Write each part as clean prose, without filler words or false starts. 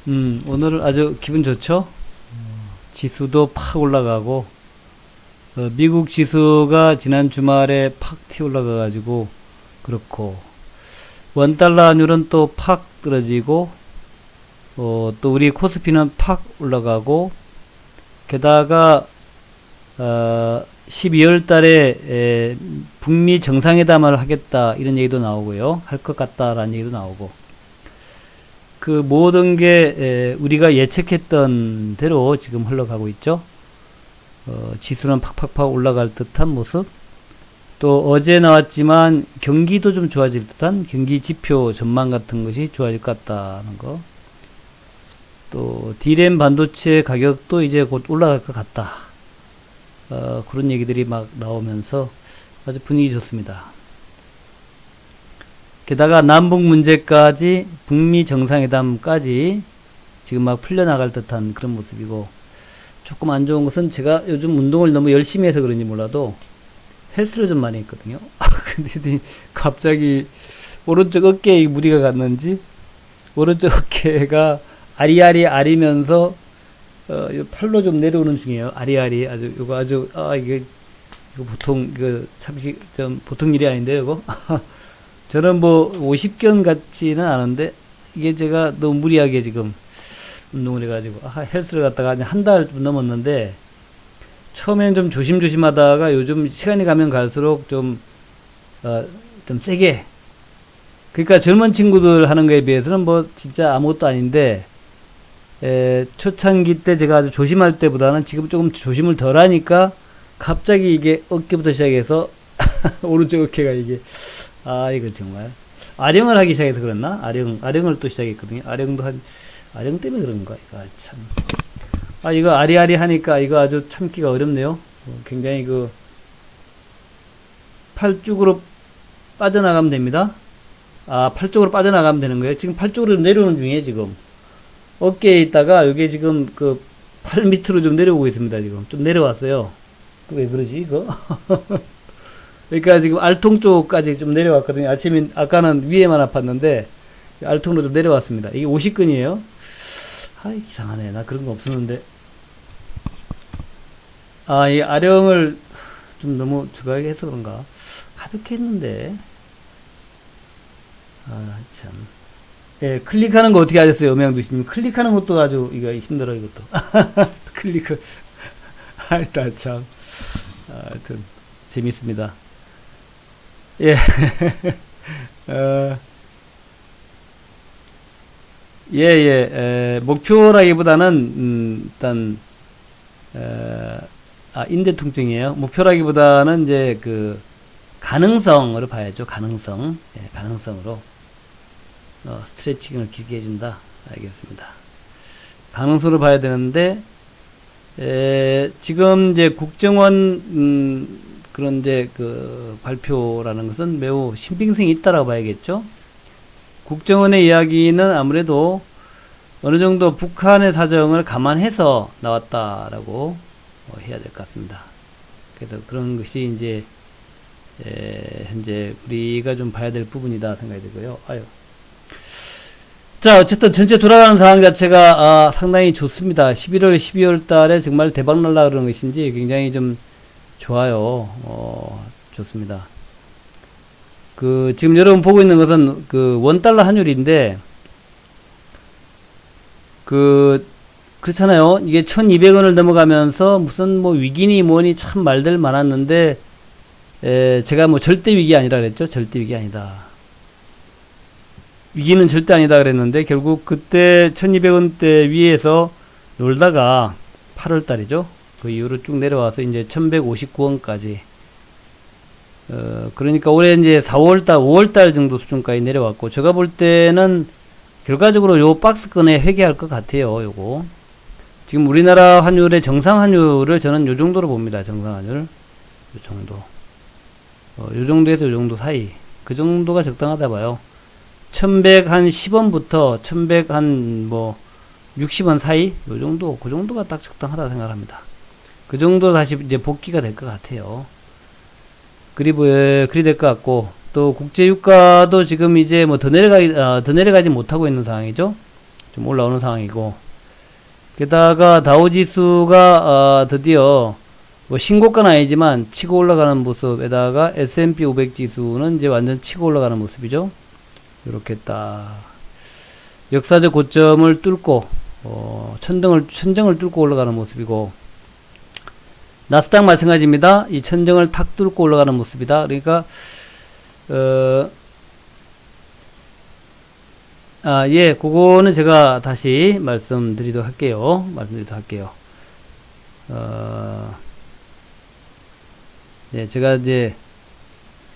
오늘은 아주 기분 좋죠? 지수도 팍 올라가고, 미국 지수가 지난 주말에 팍 튀어 올라가가지고, 그렇고, 원달러 환율은 또 팍 떨어지고, 또 우리 코스피는 팍 올라가고, 게다가, 12월 달에, 북미 정상회담을 하겠다, 이런 얘기도 나오고요. 할 것 같다라는 얘기도 나오고, 그 모든 게 우리가 예측했던 대로 지금 흘러가고 있죠. 지수는 팍팍팍 올라갈 듯한 모습. 또 어제 나왔지만 경기도 좀 좋아질 듯한 경기 지표 전망 같은 것이 좋아질 것 같다는 거. 또 D램 반도체 가격도 이제 곧 올라갈 것 같다. 그런 얘기들이 막 나오면서 아주 분위기 좋습니다. 게다가 남북 문제까지 북미 정상회담까지 지금 막 풀려나갈 듯한 그런 모습이고, 조금 안 좋은 것은 제가 요즘 운동을 너무 열심히 해서 그런지 몰라도 헬스를 좀 많이 했거든요. 근데 갑자기 오른쪽 어깨에 무리가 갔는지 오른쪽 어깨가 아리아리 아리면서 팔로 좀 내려오는 중이에요. 아리아리 아주 이거 아주 이거 보통 이거 참 좀 보통 일이 아닌데 이거. 저는 뭐 50견 같지는 않은데 이게 제가 너무 무리하게 지금 운동을 해가지고 헬스를 갔다가 한 달 좀 넘었는데, 처음엔 좀 조심조심 하다가 요즘 시간이 가면 갈수록 좀 세게, 그러니까 젊은 친구들 하는 거에 비해서는 뭐 진짜 아무것도 아닌데, 초창기 때 제가 아주 조심할 때보다는 지금 조금 조심을 덜 하니까 갑자기 이게 어깨부터 시작해서 오른쪽 어깨가 이게 이거 정말 아령을 하기 시작해서 그랬나? 아령을 또 시작했거든요. 아령 때문에 그런가? 이거 참. 이거 아리아리 하니까 이거 아주 참기가 어렵네요. 굉장히 팔 쪽으로 빠져나가면 됩니다. 팔 쪽으로 빠져나가면 되는 거예요. 지금 팔 쪽으로 내려오는 중이에요, 지금. 어깨에 있다가 여기 지금 팔 밑으로 좀 내려오고 있습니다, 지금. 좀 내려왔어요. 왜 그러지, 이거? 그러니까 지금 알통 쪽까지 좀 내려왔거든요. 아까는 위에만 아팠는데, 알통으로 좀 내려왔습니다. 이게 50근이에요. 이상하네. 나 그런 거 없었는데. 이 아령을 좀 너무 저거하게 해서 그런가? 가볍게 했는데. 참. 예, 클릭하는 거 어떻게 하셨어요? 음향도시님. 클릭하는 것도 아주 이거 힘들어요, 이것도. 클릭. 나 참. 하여튼, 재밌습니다. 예. 목표라기보다는, 일단, 인대통증이에요. 목표라기보다는 이제 가능성으로 봐야죠. 가능성. 예, 가능성으로. 스트레칭을 길게 해준다. 알겠습니다. 가능성으로 봐야 되는데, 지금 이제 국정원, 그런 이제 발표라는 것은 매우 신빙성이 있다라고 봐야겠죠. 국정원의 이야기는 아무래도 어느 정도 북한의 사정을 감안해서 나왔다라고 해야 될 것 같습니다. 그래서 그런 것이 이제 현재 우리가 좀 봐야 될 부분이다 생각이 들고요. 자, 어쨌든 전체 돌아가는 상황 자체가 상당히 좋습니다. 11월, 12월 달에 정말 대박 날라 그러는 것인지 굉장히 좀 좋아요. 좋습니다. 지금 여러분 보고 있는 것은 원달러 환율인데, 그렇잖아요. 이게 1200원을 넘어가면서 무슨 뭐 위기니 뭐니 참 말들 많았는데, 제가 뭐 절대 위기 아니라 그랬죠. 절대 위기 아니다. 위기는 절대 아니다 그랬는데, 결국 그때 1200원대 위에서 놀다가 8월 달이죠. 그 이후로 쭉 내려와서 이제 1159원까지. 그러니까 올해 이제 4월달, 5월달 정도 수준까지 내려왔고, 제가 볼 때는 결과적으로 요 박스권에 회귀할 것 같아요, 요거. 지금 우리나라 환율의 정상 환율을 저는 요 정도로 봅니다, 정상 환율. 요 정도. 요 정도에서 요 정도 사이. 그 정도가 적당하다 봐요. 1110원부터 1160원 사이? 요 정도, 그 정도가 딱 적당하다 생각합니다. 그 정도 다시 이제 복귀가 될 것 같아요. 그리 될 것 같고, 또 국제유가도 지금 이제 뭐 더 내려가지 못하고 있는 상황이죠. 좀 올라오는 상황이고, 게다가 다우지수가 드디어 뭐 신고가는 아니지만 치고 올라가는 모습에다가 S&P 500 지수는 이제 완전 치고 올라가는 모습이죠. 이렇게 딱 역사적 고점을 뚫고 천정을 뚫고 올라가는 모습이고, 나스닥 마찬가지입니다. 이 천정을 탁 뚫고 올라가는 모습이다. 그러니까 예, 그거는 제가 다시 말씀드리도록 할게요. 예, 제가 이제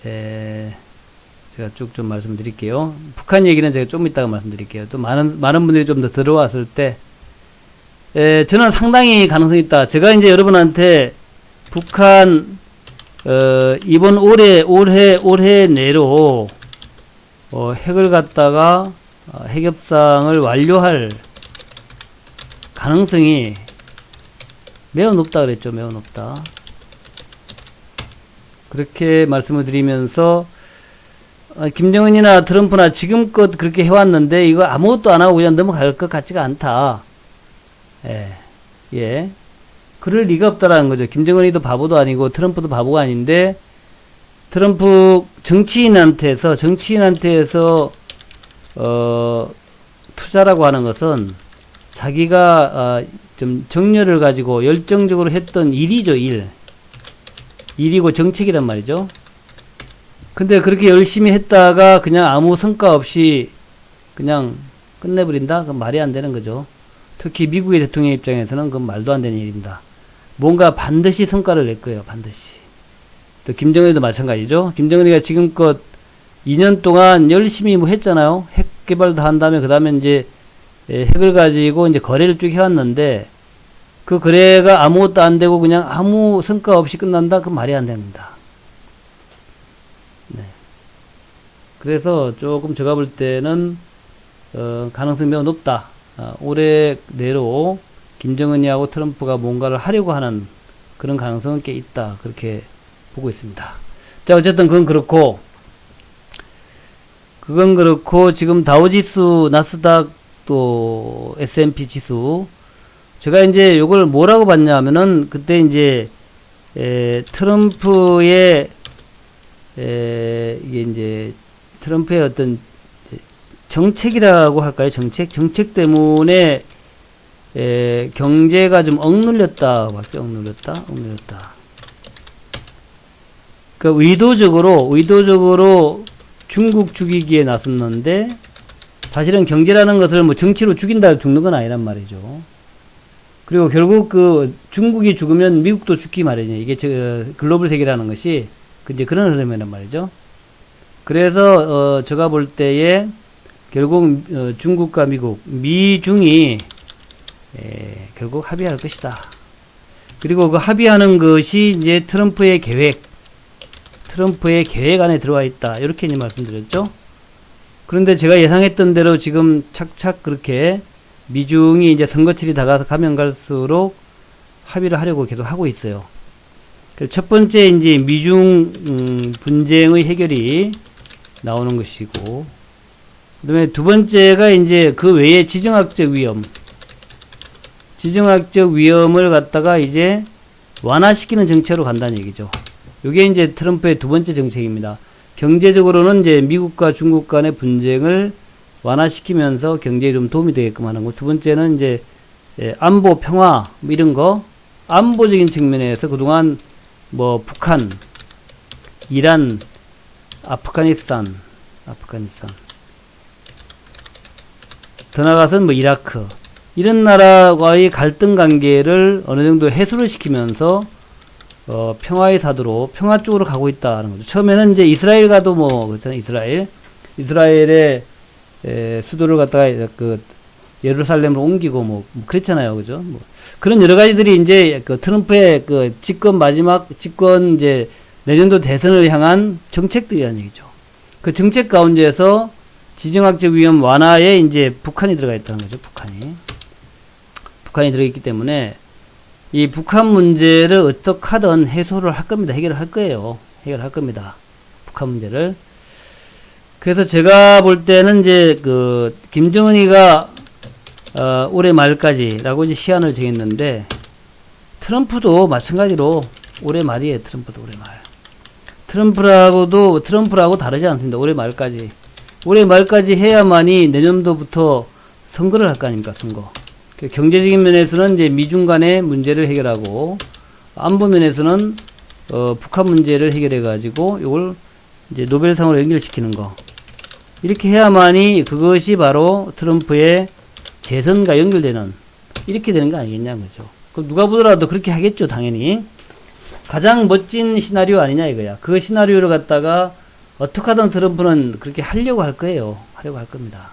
제가 쭉 좀 말씀드릴게요. 북한 얘기는 제가 좀 이따가 말씀드릴게요. 또 많은 분들이 좀 더 들어왔을 때, 저는 상당히 가능성이 있다. 제가 이제 여러분한테 북한, 이번 올해 내로, 핵을 갖다가, 핵협상을 완료할 가능성이 매우 높다 그랬죠. 매우 높다. 그렇게 말씀을 드리면서, 김정은이나 트럼프나 지금껏 그렇게 해왔는데 이거 아무것도 안 하고 그냥 넘어갈 것 같지가 않다. 예. 그럴 리가 없다라는 거죠. 김정은이도 바보도 아니고 트럼프도 바보가 아닌데, 트럼프 정치인한테서 투자라고 하는 것은 자기가 좀 정열을 가지고 열정적으로 했던 일이죠. 일이고 정책이란 말이죠. 근데 그렇게 열심히 했다가 그냥 아무 성과 없이 그냥 끝내버린다? 그건 말이 안 되는 거죠. 특히 미국의 대통령 입장에서는 그건 말도 안 되는 일입니다. 뭔가 반드시 성과를 낼 거예요. 반드시. 또 김정은이도 마찬가지죠. 김정은이가 지금껏 2년 동안 열심히 뭐 했잖아요. 핵 개발도 한 다음에 그 다음에 이제 핵을 가지고 이제 거래를 쭉 해왔는데, 그 거래가 아무것도 안 되고 그냥 아무 성과 없이 끝난다? 그건 말이 안 됩니다. 네. 그래서 조금 제가 볼 때는 가능성이 매우 높다. 올해 내로 김정은이하고 트럼프가 뭔가를 하려고 하는 그런 가능성은 꽤 있다. 그렇게 보고 있습니다. 자, 어쨌든 그건 그렇고 지금 다우지수, 나스닥 또 S&P 지수, 제가 이제 요걸 뭐라고 봤냐 하면은, 그때 이제 트럼프의 이게 이제 트럼프의 어떤 정책이라고 할까요? 정책 때문에 경제가 좀 억눌렸다. 맞죠? 억눌렸다. 그러니까 의도적으로 중국 죽이기에 나섰는데, 사실은 경제라는 것을 뭐 정치로 죽인다 죽는 건 아니란 말이죠. 그리고 결국 그 중국이 죽으면 미국도 죽기 마련이에요. 이게 글로벌 세계라는 것이 이제 그런 흐름이란 말이죠. 그래서 제가 볼 때에 결국 중국과 미중이 결국 합의할 것이다. 그리고 그 합의하는 것이 이제 트럼프의 계획 안에 들어와 있다. 이렇게 이제 말씀드렸죠. 그런데 제가 예상했던 대로 지금 착착 그렇게 미중이 이제 선거철이 가면 갈수록 합의를 하려고 계속 하고 있어요. 첫 번째 이제 미중 분쟁의 해결이 나오는 것이고, 그다음에 두 번째가 이제 그 외에 지정학적 위험을 갖다가 이제 완화시키는 정책으로 간다는 얘기죠. 이게 이제 트럼프의 두 번째 정책입니다. 경제적으로는 이제 미국과 중국 간의 분쟁을 완화시키면서 경제에 좀 도움이 되게끔 하는 거. 두 번째는 이제 안보, 평화 뭐 이런 거, 안보적인 측면에서 그동안 뭐 북한, 이란, 아프가니스탄 더 나아가서는 뭐 이라크 이런 나라와의 갈등 관계를 어느 정도 해소를 시키면서 평화의 사도로 평화 쪽으로 가고 있다는 거죠. 처음에는 이제 이스라엘과도 뭐 그렇잖아요. 이스라엘의 수도를 갖다가 그 예루살렘으로 옮기고 뭐 그랬잖아요. 그죠? 뭐 그런 여러 가지들이 이제 그 트럼프의 그 마지막 집권 이제 내년도 대선을 향한 정책들이라는 얘기죠. 그 정책 가운데에서 지정학적 위험 완화에 이제 북한이 들어가 있다는 거죠. 북한이 들어있기 때문에 이 북한 문제를 어떻게 하든 해소를 할 겁니다. 해결할 거예요. 해결할 겁니다. 북한 문제를. 그래서 제가 볼 때는 이제 그 김정은이가 올해 말까지라고 이제 시한을 정했는데, 트럼프도 마찬가지로 올해 말이에요. 트럼프도 올해 말. 트럼프라고 다르지 않습니다. 올해 말까지. 올해 말까지 해야만이 내년도부터 선거를 할 거 아닙니까, 선거. 경제적인 면에서는 이제 미중 간의 문제를 해결하고, 안보 면에서는, 북한 문제를 해결해가지고, 이걸 이제 노벨상으로 연결시키는 거. 이렇게 해야만이 그것이 바로 트럼프의 재선과 연결되는, 이렇게 되는 거 아니겠냐, 그죠. 그럼 누가 보더라도 그렇게 하겠죠, 당연히. 가장 멋진 시나리오 아니냐, 이거야. 그 시나리오를 갖다가 어떻게 하든 트럼프는 그렇게 하려고 할 거예요. 하려고 할 겁니다.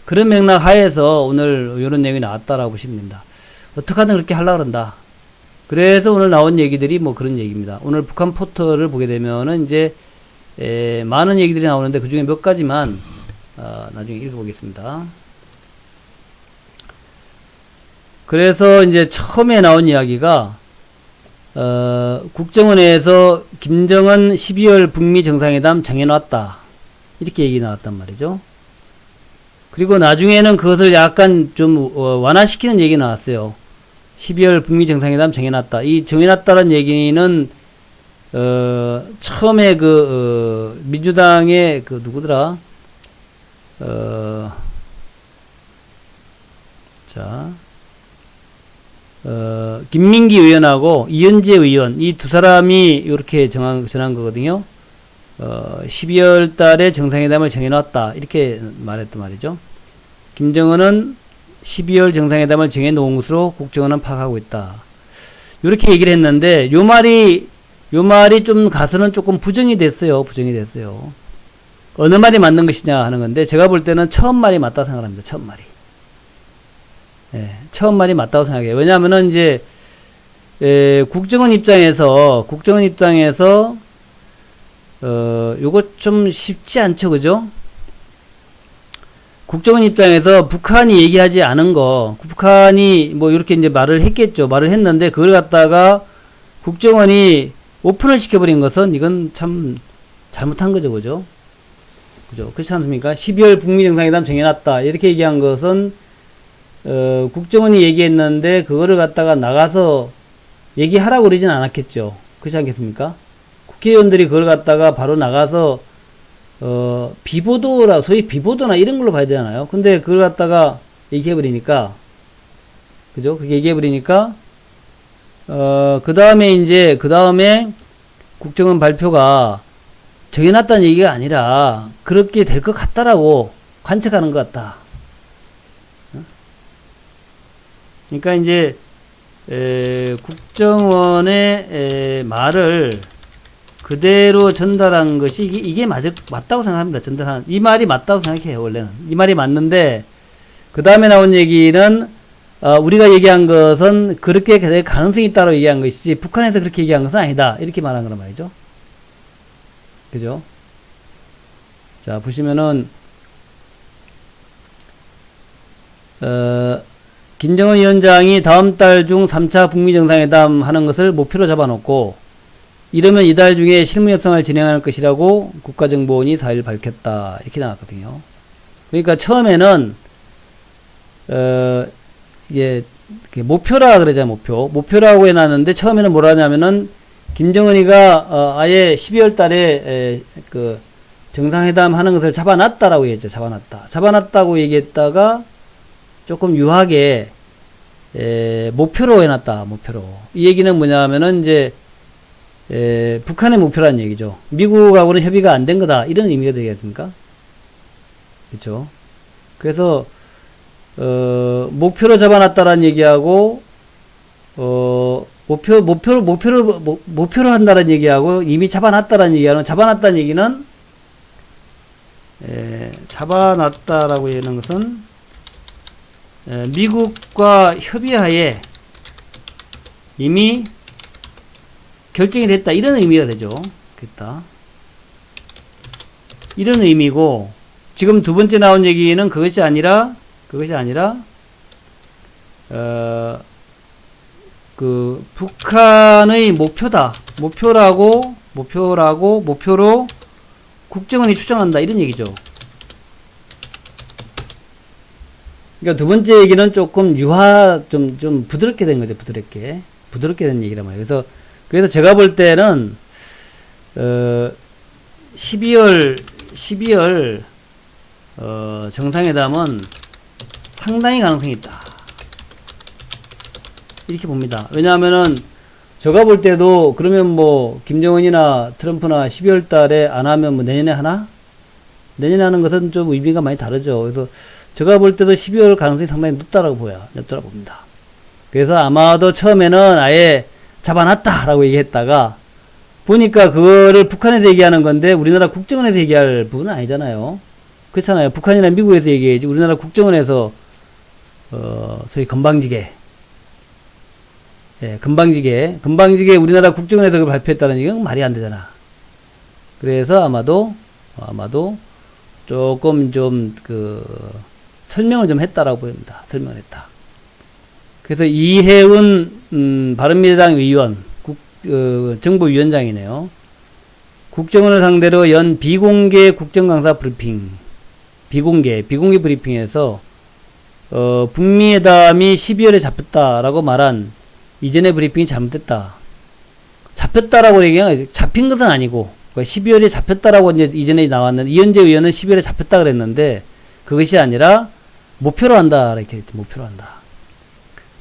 그런 맥락 하에서 오늘 이런 내용이 나왔다라고 보시면 됩니다. 어떻게 하든 그렇게 하려고 그런다. 그래서 오늘 나온 얘기들이 뭐 그런 얘기입니다. 오늘 북한 포털을 보게 되면은 이제, 많은 얘기들이 나오는데 그 중에 몇 가지만, 나중에 읽어보겠습니다. 그래서 이제 처음에 나온 이야기가, 국정원에서 김정은 12월 북미 정상회담 정해놨다. 이렇게 얘기 나왔단 말이죠. 그리고 나중에는 그것을 약간 좀 완화시키는 얘기 나왔어요. 12월 북미 정상회담 정해놨다. 이 정해놨다는 얘기는 처음에 민주당의 누구더라? 김민기 의원하고 이현재 의원, 이 두 사람이 이렇게 전한 거거든요. 12월 달에 정상회담을 정해놨다. 이렇게 말했단 말이죠. 김정은은 12월 정상회담을 정해놓은 것으로 국정원은 파악하고 있다. 이렇게 얘기를 했는데, 요 말이 좀 가서는 조금 부정이 됐어요. 어느 말이 맞는 것이냐 하는 건데, 제가 볼 때는 처음 말이 맞다고 생각합니다. 처음 말이. 처음 말이 맞다고 생각해요. 왜냐하면은 이제, 국정원 입장에서, 요거 좀 쉽지 않죠, 그죠? 국정원 입장에서 북한이 얘기하지 않은 거, 북한이 뭐 이렇게 이제 말을 했겠죠. 말을 했는데, 그걸 갖다가 국정원이 오픈을 시켜버린 것은 이건 참 잘못한 거죠, 그죠? 그렇지 않습니까? 12월 북미 정상회담 정해놨다. 이렇게 얘기한 것은, 국정원이 얘기했는데, 그거를 갖다가 나가서 얘기하라고 그러진 않았겠죠. 그렇지 않겠습니까? 국회의원들이 그걸 갖다가 바로 나가서, 소위 비보도나 이런 걸로 봐야 되잖아요. 근데 그걸 갖다가 얘기해버리니까, 그죠? 그게 얘기해버리니까, 그 다음에 국정원 발표가 정해놨다는 얘기가 아니라, 그렇게 될 것 같다라고 관측하는 것 같다. 그러니까 이제, 국정원의 말을 그대로 전달한 것이 이게 맞다고 생각합니다. 이 말이 맞다고 생각해요. 원래는 이 말이 맞는데, 그 다음에 나온 얘기는 우리가 얘기한 것은 그렇게 될 가능성이 있다고 얘기한 것이지 북한에서 그렇게 얘기한 것은 아니다. 이렇게 말한 거란 말이죠. 그죠? 자, 보시면은 김정은 위원장이 다음 달 중 3차 북미 정상회담 하는 것을 목표로 잡아놓고, 이러면 이달 중에 실무 협상을 진행할 것이라고 국가정보원이 4일 밝혔다. 이렇게 나왔거든요. 그러니까 처음에는 이게 목표라 그러잖아요. 목표라고 해놨는데, 처음에는 뭐라 하냐면은 김정은이가 아예 12월 달에 그 정상회담 하는 것을 잡아놨다라고 얘기했죠. 잡아놨다고 얘기했다가 조금 유하게 목표로 해놨다. 이 얘기는 뭐냐면은 이제 북한의 목표라는 얘기죠. 미국하고는 협의가 안 된 거다. 이런 의미가 되겠습니까? 그렇죠? 그래서 목표로 잡아놨다라는 얘기하고 목표로 한다는 얘기하고 이미 잡아놨다라는 얘기하는, 잡아놨다는 얘기는 잡아놨다라고 하는 것은 미국과 협의하에 이미 결정이 됐다. 이런 의미가 되죠. 됐다. 이런 의미고, 지금 두 번째 나온 얘기는 그것이 아니라, 북한의 목표로 국정원이 추정한다. 이런 얘기죠. 그러니까 두 번째 얘기는 조금 좀 부드럽게 된 거죠. 부드럽게 된 얘기란 말이에요. 그래서 제가 볼 때는, 12월, 정상회담은 상당히 가능성이 있다. 이렇게 봅니다. 왜냐하면은, 제가 볼 때도, 그러면 뭐, 김정은이나 트럼프나 12월 달에 안 하면 뭐 내년에 하나? 내년에 하는 것은 좀 의미가 많이 다르죠. 그래서, 제가 볼 때도 12월 가능성이 상당히 높다라고 봅니다. 그래서 아마도 처음에는 아예 잡아놨다라고 얘기했다가, 보니까 그거를 북한에서 얘기하는 건데, 우리나라 국정원에서 얘기할 부분은 아니잖아요. 그렇잖아요. 북한이나 미국에서 얘기해야지, 우리나라 국정원에서, 소위 건방지게, 건방지게 우리나라 국정원에서 그걸 발표했다는 얘기는 말이 안 되잖아. 그래서 아마도 조금 설명을 좀 했다라고 보입니다. 설명을 했다. 그래서 이해운, 바른미래당 의원, 정부위원장이네요. 국정원을 상대로 연 비공개 국정강사 브리핑, 비공개 브리핑에서, 북미회담이 12월에 잡혔다라고 말한 이전의 브리핑이 잘못됐다. 잡혔다라고 얘기하면 잡힌 것은 아니고 12월에 잡혔다라고 이전에 나왔는데 이현재 의원은 12월에 잡혔다 그랬는데 그것이 아니라 목표로 한다 이렇게 했죠. 목표로 한다.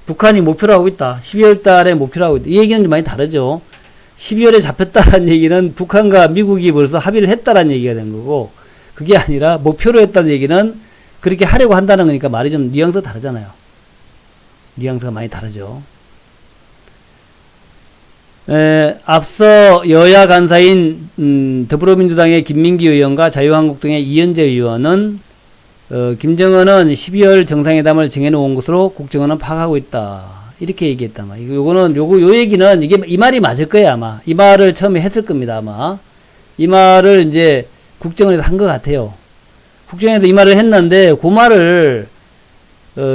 북한이 목표로 하고 있다. 12월 달에 목표로 하고 있다. 이 얘기는 좀 많이 다르죠. 12월에 잡혔다라는 얘기는 북한과 미국이 벌써 합의를 했다라는 얘기가 된 거고 그게 아니라 목표로 했다는 얘기는 그렇게 하려고 한다는 거니까 말이 좀 뉘앙스가 다르잖아요. 뉘앙스가 많이 다르죠. 앞서 여야 간사인 더불어민주당의 김민기 의원과 자유한국당의 이현재 의원은 김정은은 12월 정상회담을 정해놓은 것으로 국정원은 파악하고 있다. 이렇게 얘기했단 말이에요. 요 얘기는 이 말이 맞을 거예요, 아마. 이 말을 처음에 했을 겁니다, 아마. 이 말을 이제 국정원에서 한 것 같아요. 국정원에서 이 말을 했는데, 그 말을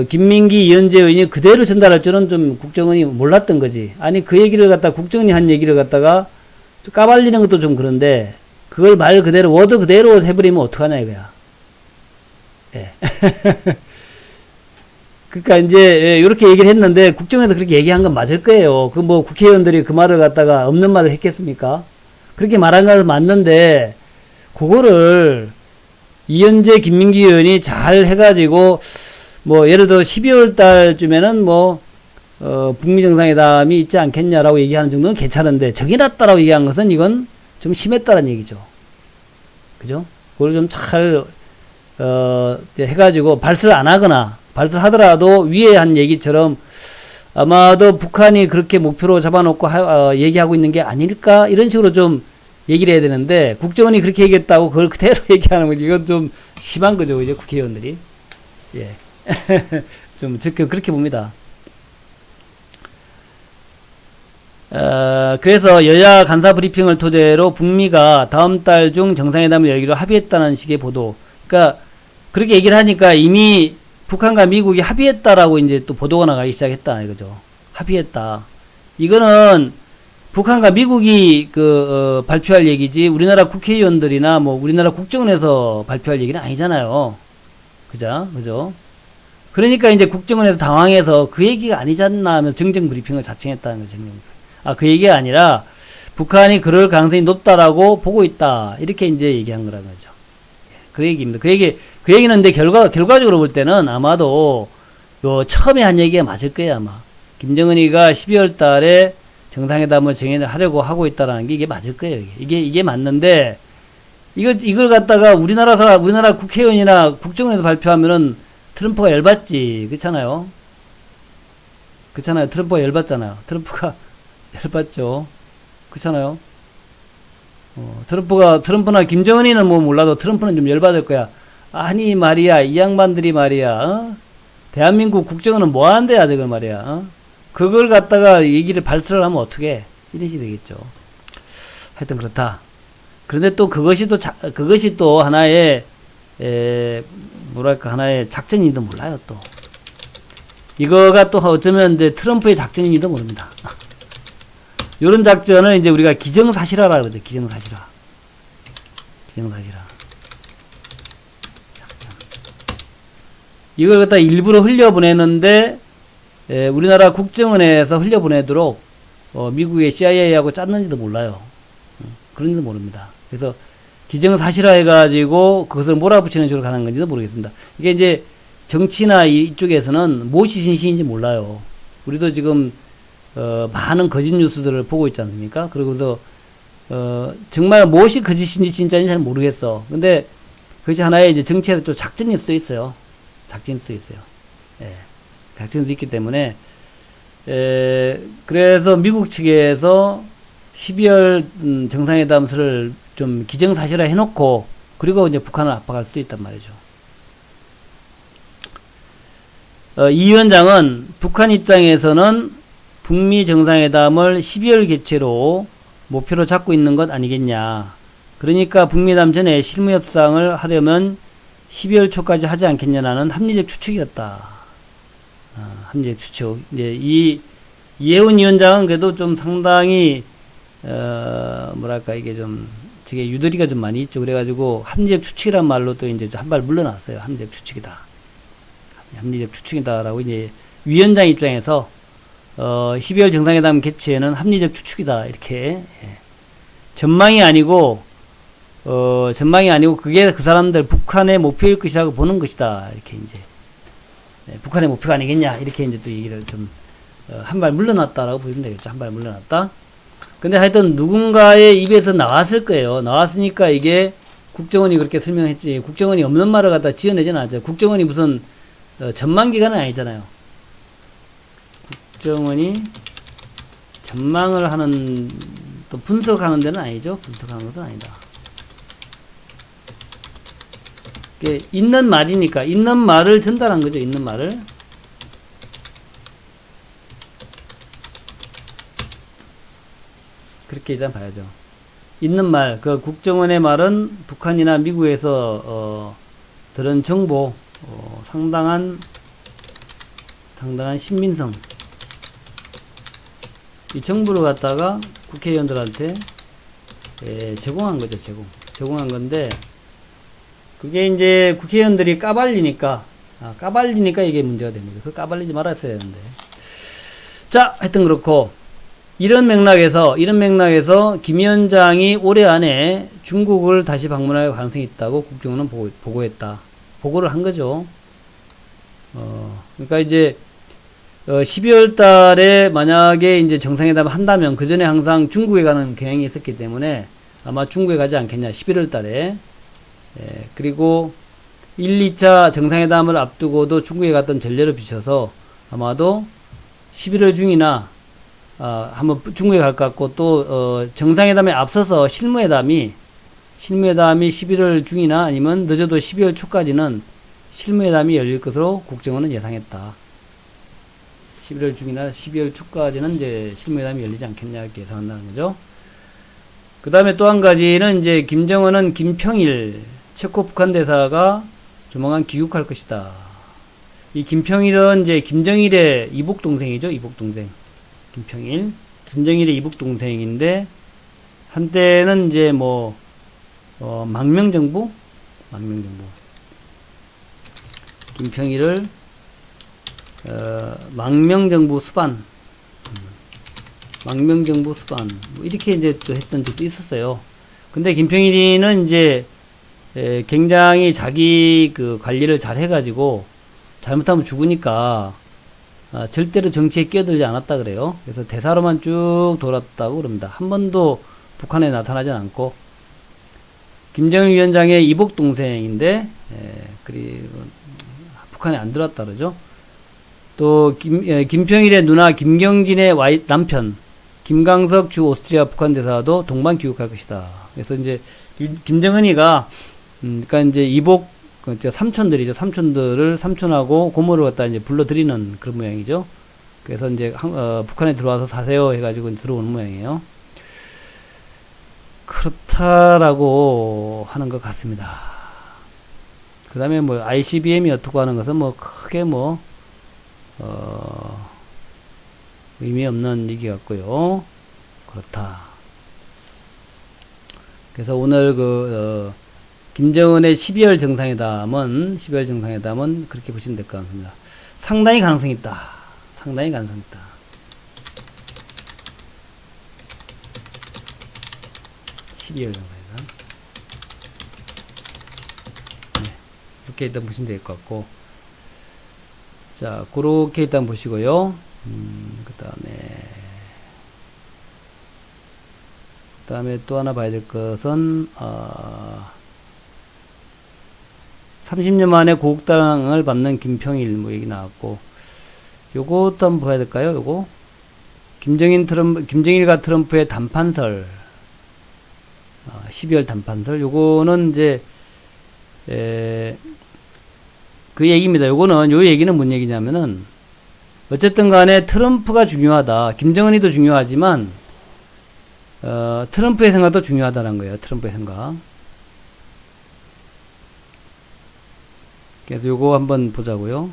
김민기, 이현재 의원이 그대로 전달할 줄은 좀 국정원이 몰랐던 거지. 아니, 그 얘기를 갖다, 국정원이 한 얘기를 갖다가 까발리는 것도 좀 그런데, 그걸 말 그대로, 워드 그대로 해버리면 어떡하냐, 이거야. 예. 그니까 이제, 요렇게 얘기를 했는데, 국정원에서 그렇게 얘기한 건 맞을 거예요. 국회의원들이 그 말을 갖다가 없는 말을 했겠습니까? 그렇게 말한 건 맞는데, 그거를, 이현재, 김민기 의원이 잘 해가지고, 예를 들어 12월 달쯤에는 북미 정상회담이 있지 않겠냐라고 얘기하는 정도는 괜찮은데, 정해놨다라고 얘기한 것은 이건 좀 심했다는 얘기죠. 그죠? 그걸 좀 잘, 해가지고 발설 안 하거나, 발설하더라도 위에 한 얘기처럼 아마도 북한이 그렇게 목표로 잡아놓고 얘기하고 있는 게 아닐까? 이런 식으로 좀 얘기를 해야 되는데, 국정원이 그렇게 얘기했다고 그걸 그대로 얘기하는 거지. 이건 좀 심한 거죠, 이제 국회의원들이. 예. 좀 그렇게 봅니다. 그래서 여야 간사 브리핑을 토대로 북미가 다음 달 중 정상회담을 열기로 합의했다는 식의 보도. 그러니까 그렇게 얘기를 하니까 이미 북한과 미국이 합의했다라고 이제 또 보도가 나가기 시작했다 이거죠. 합의했다. 이거는 북한과 미국이 발표할 얘기지 우리나라 국회의원들이나 우리나라 국정원에서 발표할 얘기는 아니잖아요. 그죠? 그러니까 이제 국정원에서 당황해서 그 얘기가 아니지 않나 하면서 정정 브리핑을 자청했다는 거죠. 그 얘기가 아니라 북한이 그럴 가능성이 높다라고 보고 있다. 이렇게 이제 얘기한 거라는 거죠. 그 얘기입니다. 그 얘기는 근데 결과적으로 볼 때는 아마도 처음에 한 얘기가 맞을 거예요, 아마. 김정은이가 12월 달에 정상회담을 하려고 하고 있다라는 게 이게 맞을 거예요, 이게 맞는데, 이걸 갖다가 우리나라 국회의원이나 국정원에서 발표하면은 트럼프가 열받지. 그렇잖아요. 트럼프가 열받잖아요. 트럼프가 열받죠. 그렇잖아요. 트럼프나 김정은이는 몰라도 트럼프는 좀 열받을 거야. 아니, 말이야. 이 양반들이 말이야. 대한민국 국정원은 뭐 하는데야, 저걸 말이야. 그걸 갖다가 얘기를 발설을 하면 어떻게 이런 식이 되겠죠. 하여튼 그렇다. 그런데 또 그것이 또 하나의, 하나의 작전인지도 몰라요, 또. 이거가 또 어쩌면 이제 트럼프의 작전인지도 모릅니다. 요런 작전을 이제 우리가 기정사실화라고 그러죠, 기정사실화. 이걸 갖다 일부러 흘려보내는데 우리나라 국정원에서 흘려보내도록 미국의 CIA하고 짰는지도 몰라요. 그런지도 모릅니다. 그래서 기정사실화 해가지고 그것을 몰아붙이는 식으로 가는 건지도 모르겠습니다. 이게 이제 정치나 이쪽에서는 무엇이 진실인지 몰라요. 우리도 지금 많은 거짓 뉴스들을 보고 있지 않습니까? 그러고서 정말 무엇이 거짓인지 진짜인지 잘 모르겠어. 근데 그것이 하나의 이제 정치에서 또 작전일 수도 있어요. 작전일 수도 있어요. 예. 작전일 수 있기 때문에 그래서 미국 측에서 12월 정상회담설을 좀 기정사실화 해놓고 그리고 이제 북한을 압박할 수도 있단 말이죠. 이 위원장은 북한 입장에서는 북미 정상회담을 12월 개최로 목표로 잡고 있는 것 아니겠냐. 그러니까 북미담 전에 실무 협상을 하려면 12월 초까지 하지 않겠냐라는 합리적 추측이었다. 합리적 추측. 이제 이해운 위원장은 그래도 좀 상당히 뭐랄까 이게 좀 저게 유도리가 좀 많이 있죠. 그래가지고 합리적 추측이란 말로 또 이제 한 발 물러났어요. 합리적 추측이다. 합리적 추측이다라고 이제 위원장 입장에서 12월 정상회담 개최는 합리적 추측이다 이렇게 전망이 아니고 그게 그 사람들 북한의 목표일 것이라고 보는 것이다 이렇게 이제 북한의 목표가 아니겠냐 이렇게 이제 또 얘기를 좀 한 발 물러났다라고 보시면 되겠죠. 한 발 물러났다. 근데 하여튼 누군가의 입에서 나왔을 거예요. 나왔으니까 이게 국정원이 그렇게 설명했지. 국정원이 없는 말을 갖다 지어내지는 않죠. 국정원이 무슨 전망기관은 아니잖아요. 국정원이 전망을 하는 또 분석하는 데는 아니죠. 분석하는 것은 아니다. 이게 있는 말이니까 있는 말을 전달한 거죠. 있는 말을. 그렇게 일단 봐야죠. 있는 말, 그 국정원의 말은 북한이나 미국에서 들은 정보 상당한 신빙성 이 정보를 갖다가 국회의원들한테 제공한 거죠. 제공한 건데 그게 이제 국회의원들이 까발리니까 이게 문제가 됩니다. 그 까발리지 말았어야 했는데. 자, 하여튼 그렇고 이런 맥락에서 김 위원장이 올해 안에 중국을 다시 방문할 가능성이 있다고 국정원은 보고했다. 보고를 한 거죠. 그러니까 이제 12월 달에 만약에 이제 정상회담을 한다면 그 전에 항상 중국에 가는 경향이 있었기 때문에 아마 중국에 가지 않겠냐. 11월 달에. 그리고 1, 2차 정상회담을 앞두고도 중국에 갔던 전례를 비춰서 아마도 11월 중이나 한번 중국에 갈 것 같고 또 정상회담에 앞서서 실무회담이 11월 중이나 아니면 늦어도 12월 초까지는 실무회담이 열릴 것으로 국정원은 예상했다. 11월 중이나 12월 초까지는 이제 실무회담이 열리지 않겠냐 이렇게 예상한다는 거죠. 그 다음에 또 한 가지는 이제 김정은은 김평일 체코 북한 대사가 조만간 귀국할 것이다. 이 김평일은 이제 김정일의 이복 동생이죠. 이복 동생. 김정일의 이복 동생인데 한때는 이제 뭐 망명정부 김평일을 망명정부 수반 뭐 이렇게 이제 또 했던 적도 있었어요. 근데 김평일이는 이제 굉장히 자기 그 관리를 잘 해가지고 잘못하면 죽으니까 절대로 정치에 끼어들지 않았다 그래요. 그래서 대사로만 쭉 돌았다고 그럽니다. 한 번도 북한에 나타나지 않고 김정일 위원장의 이복 동생인데 그리고 북한에 안 들어왔다 그러죠. 또 김평일의 누나 김경진의 남편 김강석 주 오스트리아 북한 대사도 동반 귀국할 것이다. 그래서 이제 김정은이가 그러니까 이제 이복 삼촌들이죠. 삼촌하고 고모를 갖다 이제 불러들이는 그런 모양이죠. 그래서 이제 북한에 들어와서 사세요 해가지고 들어오는 모양이에요. 그렇다라고 하는 것 같습니다. 그 다음에 뭐 ICBM이 어떻고 하는 것은 뭐 크게 뭐 의미 없는 얘기 같고요. 그렇다. 그래서 오늘 김정은의 12월 정상회담은 그렇게 보시면 될 것 같습니다. 상당히 가능성이 있다. 상당히 가능성이 있다. 12월 정상회담. 네, 이렇게 일단 보시면 될 것 같고. 자, 그렇게 일단 보시고요. 그 다음에 또 하나 봐야 될 것은, 30년 만에 고국당을 밟는 김평일, 뭐, 얘기 나왔고, 요것도 한번 봐야 될까요? 요거. 김정일과 트럼프의 담판설, 12월 담판설, 요거는 이제, 그 얘기입니다. 요거는, 요 얘기는 뭔 얘기냐면은, 어쨌든 간에 트럼프가 중요하다. 김정은이도 중요하지만, 트럼프의 생각도 중요하다는 거예요. 트럼프의 생각. 그래서 요거 한번 보자고요.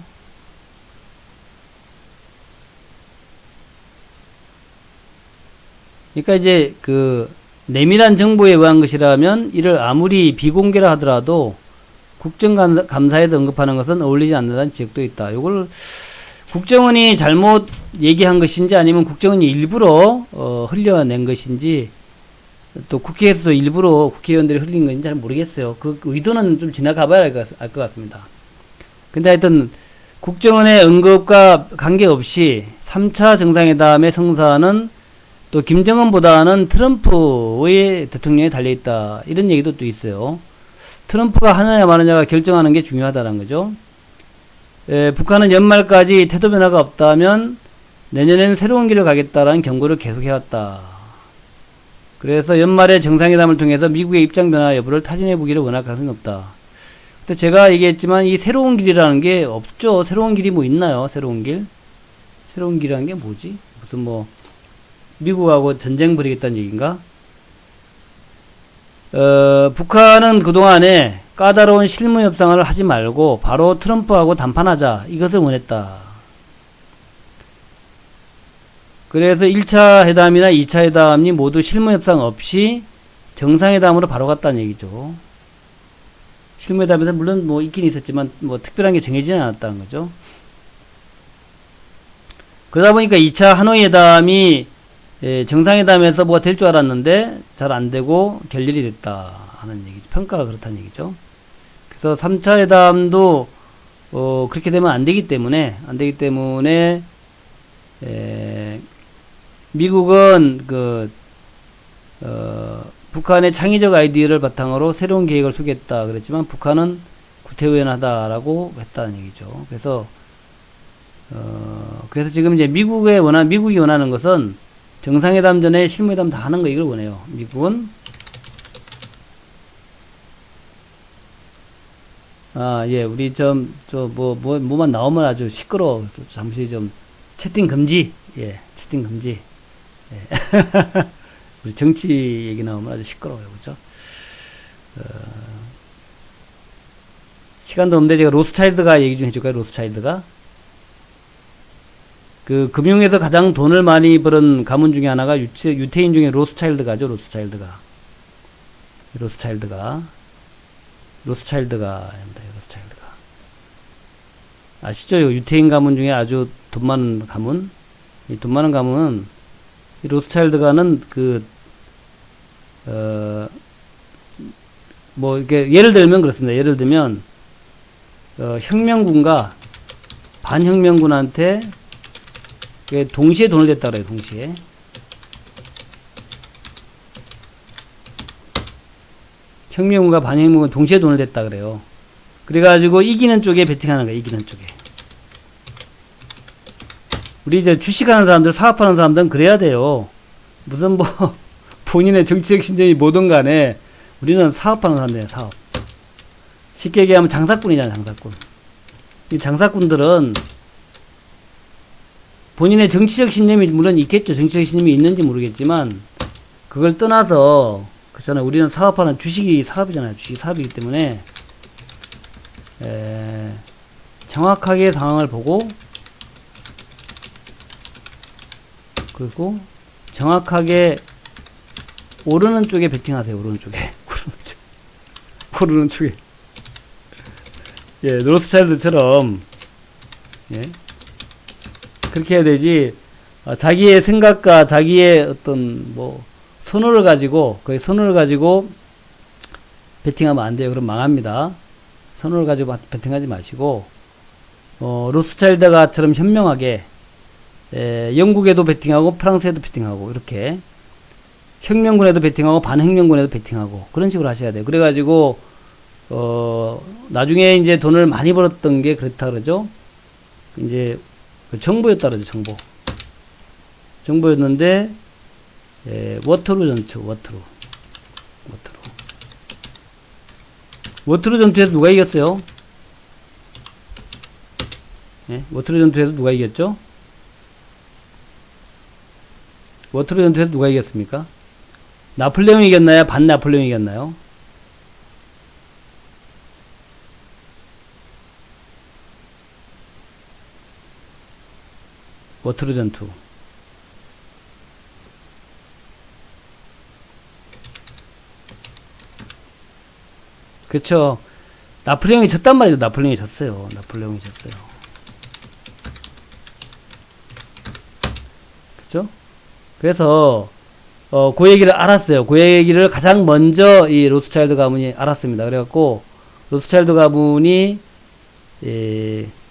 그러니까 이제 그 내밀한 정보에 의한 것이라면 이를 아무리 비공개라 하더라도 국정감사에서 언급하는 것은 어울리지 않는다는 지적도 있다. 요걸 국정원이 잘못 얘기한 것인지 아니면 국정원이 일부러 흘려낸 것인지 또 국회에서도 일부러 국회의원들이 흘린 건지 잘 모르겠어요. 그 의도는 좀 지나가 봐야 알 것 같습니다. 근데 하여튼 국정원의 언급과 관계없이 3차 정상회담의 성사는 또 김정은보다는 트럼프의 대통령에 달려있다. 이런 얘기도 또 있어요. 트럼프가 하느냐 마느냐가 결정하는 게 중요하다는 거죠. 북한은 연말까지 태도 변화가 없다면 내년에는 새로운 길을 가겠다라는 경고를 계속해왔다. 그래서 연말에 정상회담을 통해서 미국의 입장 변화 여부를 타진해 보기를 원할 가능성이 없다. 근데 제가 얘기했지만 이 새로운 길이라는 게 없죠. 새로운 길이 뭐 있나요? 새로운 길? 새로운 길이라는 게 뭐지? 무슨 뭐 미국하고 전쟁 벌이겠다는 얘기인가? 북한은 그동안에 까다로운 실무 협상을 하지 말고 바로 트럼프하고 담판하자. 이것을 원했다. 그래서 1차 회담이나 2차 회담이 모두 실무 협상 없이 정상회담으로 바로 갔다는 얘기죠. 실무 회담에서 물론 뭐 있긴 있었지만 뭐 특별한 게 정해지지 않았다는 거죠. 그러다 보니까 2차 하노이 회담이 정상회담에서 뭐가 될 줄 알았는데 잘 안 되고 결렬이 됐다 하는 얘기죠. 평가가 그렇다는 얘기죠. 그래서 3차 회담도 그렇게 되면 안 되기 때문에 미국은 북한의 창의적 아이디어를 바탕으로 새로운 계획을 소개했다 그랬지만 북한은 구태의연하다라고 했다는 얘기죠. 그래서 지금 이제 미국이 원하는 것은 정상회담 전에 실무회담 다 하는 거 이걸 원해요. 미국은 우리 뭐만 나오면 아주 시끄러워. 잠시 좀 채팅 금지. 채팅 금지. 우리 정치 얘기 나오면 아주 시끄러워요. 그죠? 시간도 없는데 제가 로스차일드가 얘기 좀 해줄까요? 로스차일드가. 그 금융에서 가장 돈을 많이 버는 가문 중에 하나가 유태인 중에 로스차일드가죠. 로스차일드가 아시죠? 유태인 가문 중에 아주 돈 많은 가문. 이 돈 많은 가문은 이 로스차일드가는 이렇게 예를 들면 그렇습니다. 예를 들면 혁명군과 반혁명군한테 동시에 돈을 냈다 그래요. 동시에. 혁명군과 반혁명군 동시에 돈을 냈다 그래요. 그래가지고 이기는 쪽에 베팅하는 거예요. 이기는 쪽에. 우리 이제 주식하는 사람들, 사업하는 사람들은 그래야 돼요. 무슨 본인의 정치적 신념이 뭐든 간에 우리는 사업하는 사람들이에요. 사업. 쉽게 얘기하면 장사꾼이잖아요. 장사꾼. 이 장사꾼들은 본인의 정치적 신념이 물론 있겠죠. 정치적 신념이 있는지 모르겠지만 그걸 떠나서 그렇잖아요. 우리는 사업하는 주식이 사업이잖아요. 주식이 사업이기 때문에 정확하게 상황을 보고 그리고 정확하게 오르는 쪽에 베팅하세요. 오르는 쪽에 고르는 축에. 예, 로스차일드처럼, 예, 그렇게 해야 되지. 자기의 생각과 자기의 어떤 뭐 선호를 가지고 베팅하면 안 돼요. 그럼 망합니다. 선호를 가지고 베팅하지 마시고, 로스차일드가처럼 현명하게, 영국에도 베팅하고 프랑스에도 베팅하고 이렇게 혁명군에도 베팅하고 반혁명군에도 베팅하고 그런 식으로 하셔야 돼요. 그래가지고 나중에 이제 돈을 많이 벌었던 게 그렇다 그러죠. 이제 그 정보였다 그러죠. 정보였는데 워터루 전투, 워터루 전투에서 누가 이겼어요? 예? 워터루 전투에서 누가 이겼죠? 워터루 전투에서 누가 이겼습니까? 나폴레옹이 이겼나요? 반나폴레옹이 이겼나요? 워터루 전투. 그쵸. 나폴레옹이 졌단 말이죠. 나폴레옹이 졌어요. 그쵸? 그래서 그 얘기를 알았어요. 그 얘기를 가장 먼저 이 로스차일드 가문이 알았습니다. 그래갖고 로스차일드 가문이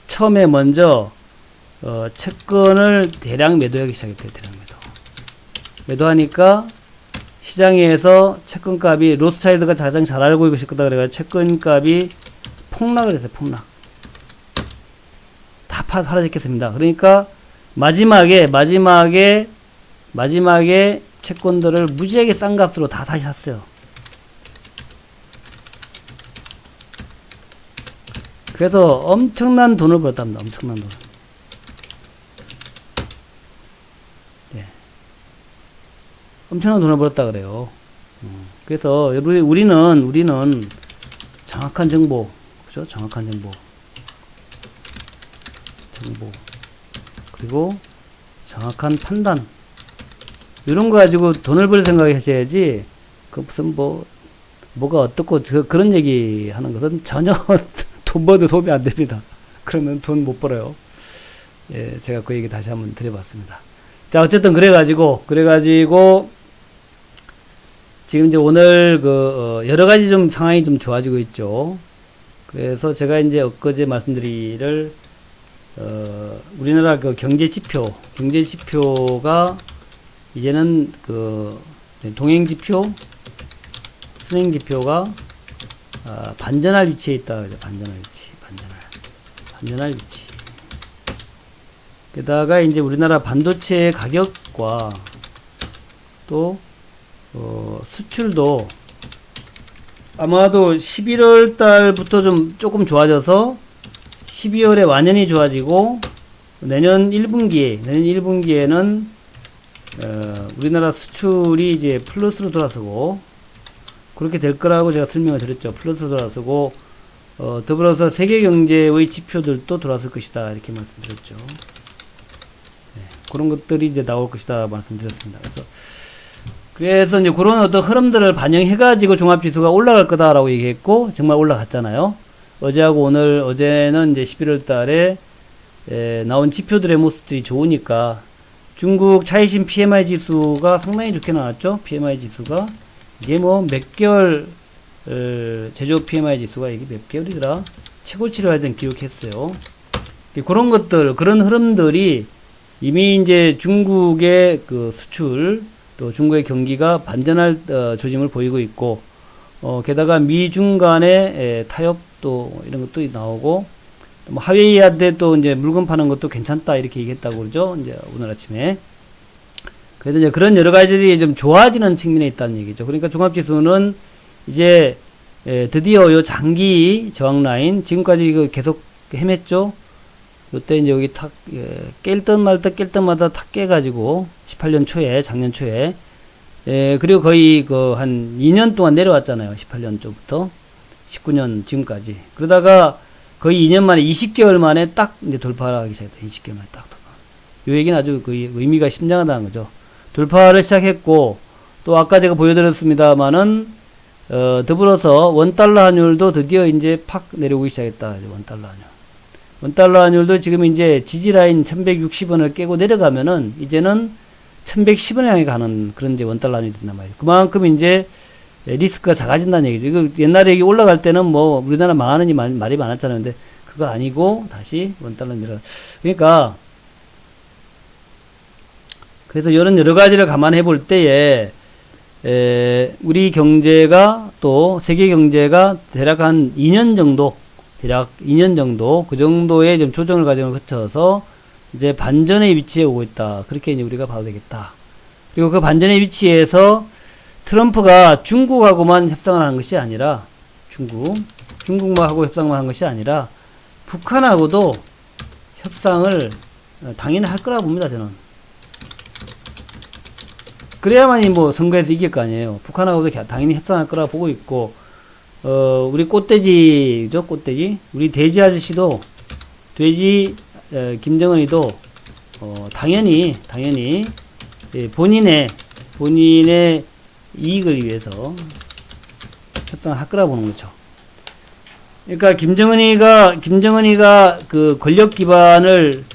처음에 먼저 채권을 대량 매도하기 시작했대요. 대량 매도하니까 시장에서 채권값이 로스차일드가 가장 잘 알고 있을 거다 그래가지고 채권값이 폭락을 했어요. 다 팔아제꼈습니다. 그러니까 마지막에 채권들을 무지하게 싼 값으로 다 다시 샀어요. 그래서 엄청난 돈을 벌었답니다. 엄청난 돈. 예. 엄청난 돈을 벌었다 그래요. 그래서 우리는 정확한 정보, 그죠? 정확한 정보. 그리고 정확한 판단. 이런 거 가지고 돈을 벌 생각을 하셔야지, 그 무슨 뭐가 어떻고, 그런 얘기 하는 것은 전혀 돈 벌어도 도움이 안 됩니다. 그러면 돈 못 벌어요. 예, 제가 그 얘기 다시 한번 드려봤습니다. 자, 어쨌든 그래가지고, 지금 이제 오늘 여러 가지 좀 상황이 좀 좋아지고 있죠. 그래서 제가 이제 엊그제 말씀드리를, 우리나라 경제지표가 이제는 동행지표, 선행지표가 반전할 위치에 있다. 반전할 위치. 게다가 이제 우리나라 반도체 가격과 또 수출도 아마도 11월 달부터 조금 좋아져서 12월에 완전히 좋아지고 내년 1분기에는 우리나라 수출이 이제 플러스로 돌아서고 그렇게 될 거라고 제가 설명을 드렸죠. 플러스로 돌아서고 더불어서 세계 경제의 지표들도 돌아설 것이다 이렇게 말씀드렸죠. 네, 그런 것들이 이제 나올 것이다 말씀드렸습니다. 그래서 이제 그런 어떤 흐름들을 반영해가지고 종합지수가 올라갈 거다라고 얘기했고 정말 올라갔잖아요. 어제는 이제 11월 달에 나온 지표들의 모습들이 좋으니까 중국 차이신 PMI 지수가 상당히 좋게 나왔죠. PMI 지수가 이게 뭐 몇 개월 제조업 PMI 지수가 이게 몇 개월이더라 최고치를 하여튼 기록했어요. 그런 것들 그런 흐름들이 이미 이제 중국의 그 수출 또 중국의 경기가 반전할 조짐을 보이고 있고 게다가 미중 간의 타협도 이런 것도 나오고 뭐 하웨이한테 또 이제 물건 파는 것도 괜찮다 이렇게 얘기했다고 그러죠. 이제 오늘 아침에. 그래서 이제 그런 여러 가지들이 좀 좋아지는 측면에 있다는 얘기죠. 그러니까 종합지수는 이제 드디어 요 장기 저항 라인 지금까지 계속 헤맸죠. 요때 이제 여기 깰 듯 말 듯 깰 듯마다 탁 깨가지고 18년 초에 작년 초에 그리고 거의 한 2년 동안 내려왔잖아요. 18년 초부터 19년 지금까지. 그러다가 거의 2년 만에 20개월 만에 딱 이제 돌파하기 시작했다. 20개월 만에 딱 돌파. 요 얘기는 아주 그 의미가 심장하다는 거죠. 돌파를 시작했고 또 아까 제가 보여드렸습니다만은 더불어서 원달러 환율도 드디어 이제 팍 내려오기 시작했다. 원달러 환율. 원달러 환율도 지금 이제 지지라인 1160원을 깨고 내려가면은 이제는 1110원에 향해 가는 그런 이제 원달러 환율이 된단 말이에요. 그만큼 이제 리스크가 작아진다는 얘기죠. 이거 옛날에 이게 올라갈 때는 뭐 우리나라 망하는 말이 많았잖아요. 근데 그거 아니고 다시 원달러 내려. 그러니까 그래서 이런 여러 가지를 감안해 볼 때에 우리 경제가 또 세계 경제가 대략 한 2년 정도 그 정도의 좀 조정을 과정을 거쳐서 이제 반전의 위치에 오고 있다. 그렇게 이제 우리가 봐도 되겠다. 그리고 그 반전의 위치에서 트럼프가 중국하고만 협상을 하는 것이 아니라 중국만 하고 협상만 한 것이 아니라 북한하고도 협상을 당연히 할 거라고 봅니다. 저는. 그래야만이 뭐 선거에서 이길 거 아니에요. 북한하고도 당연히 협상할 거라고 보고 있고, 우리 꽃돼지죠, 꽃돼지. 우리 돼지 아저씨도, 김정은이도, 당연히, 예, 본인의 이익을 위해서 협상을 할 거라고 보는 거죠. 그러니까 김정은이가 그 권력 기반을,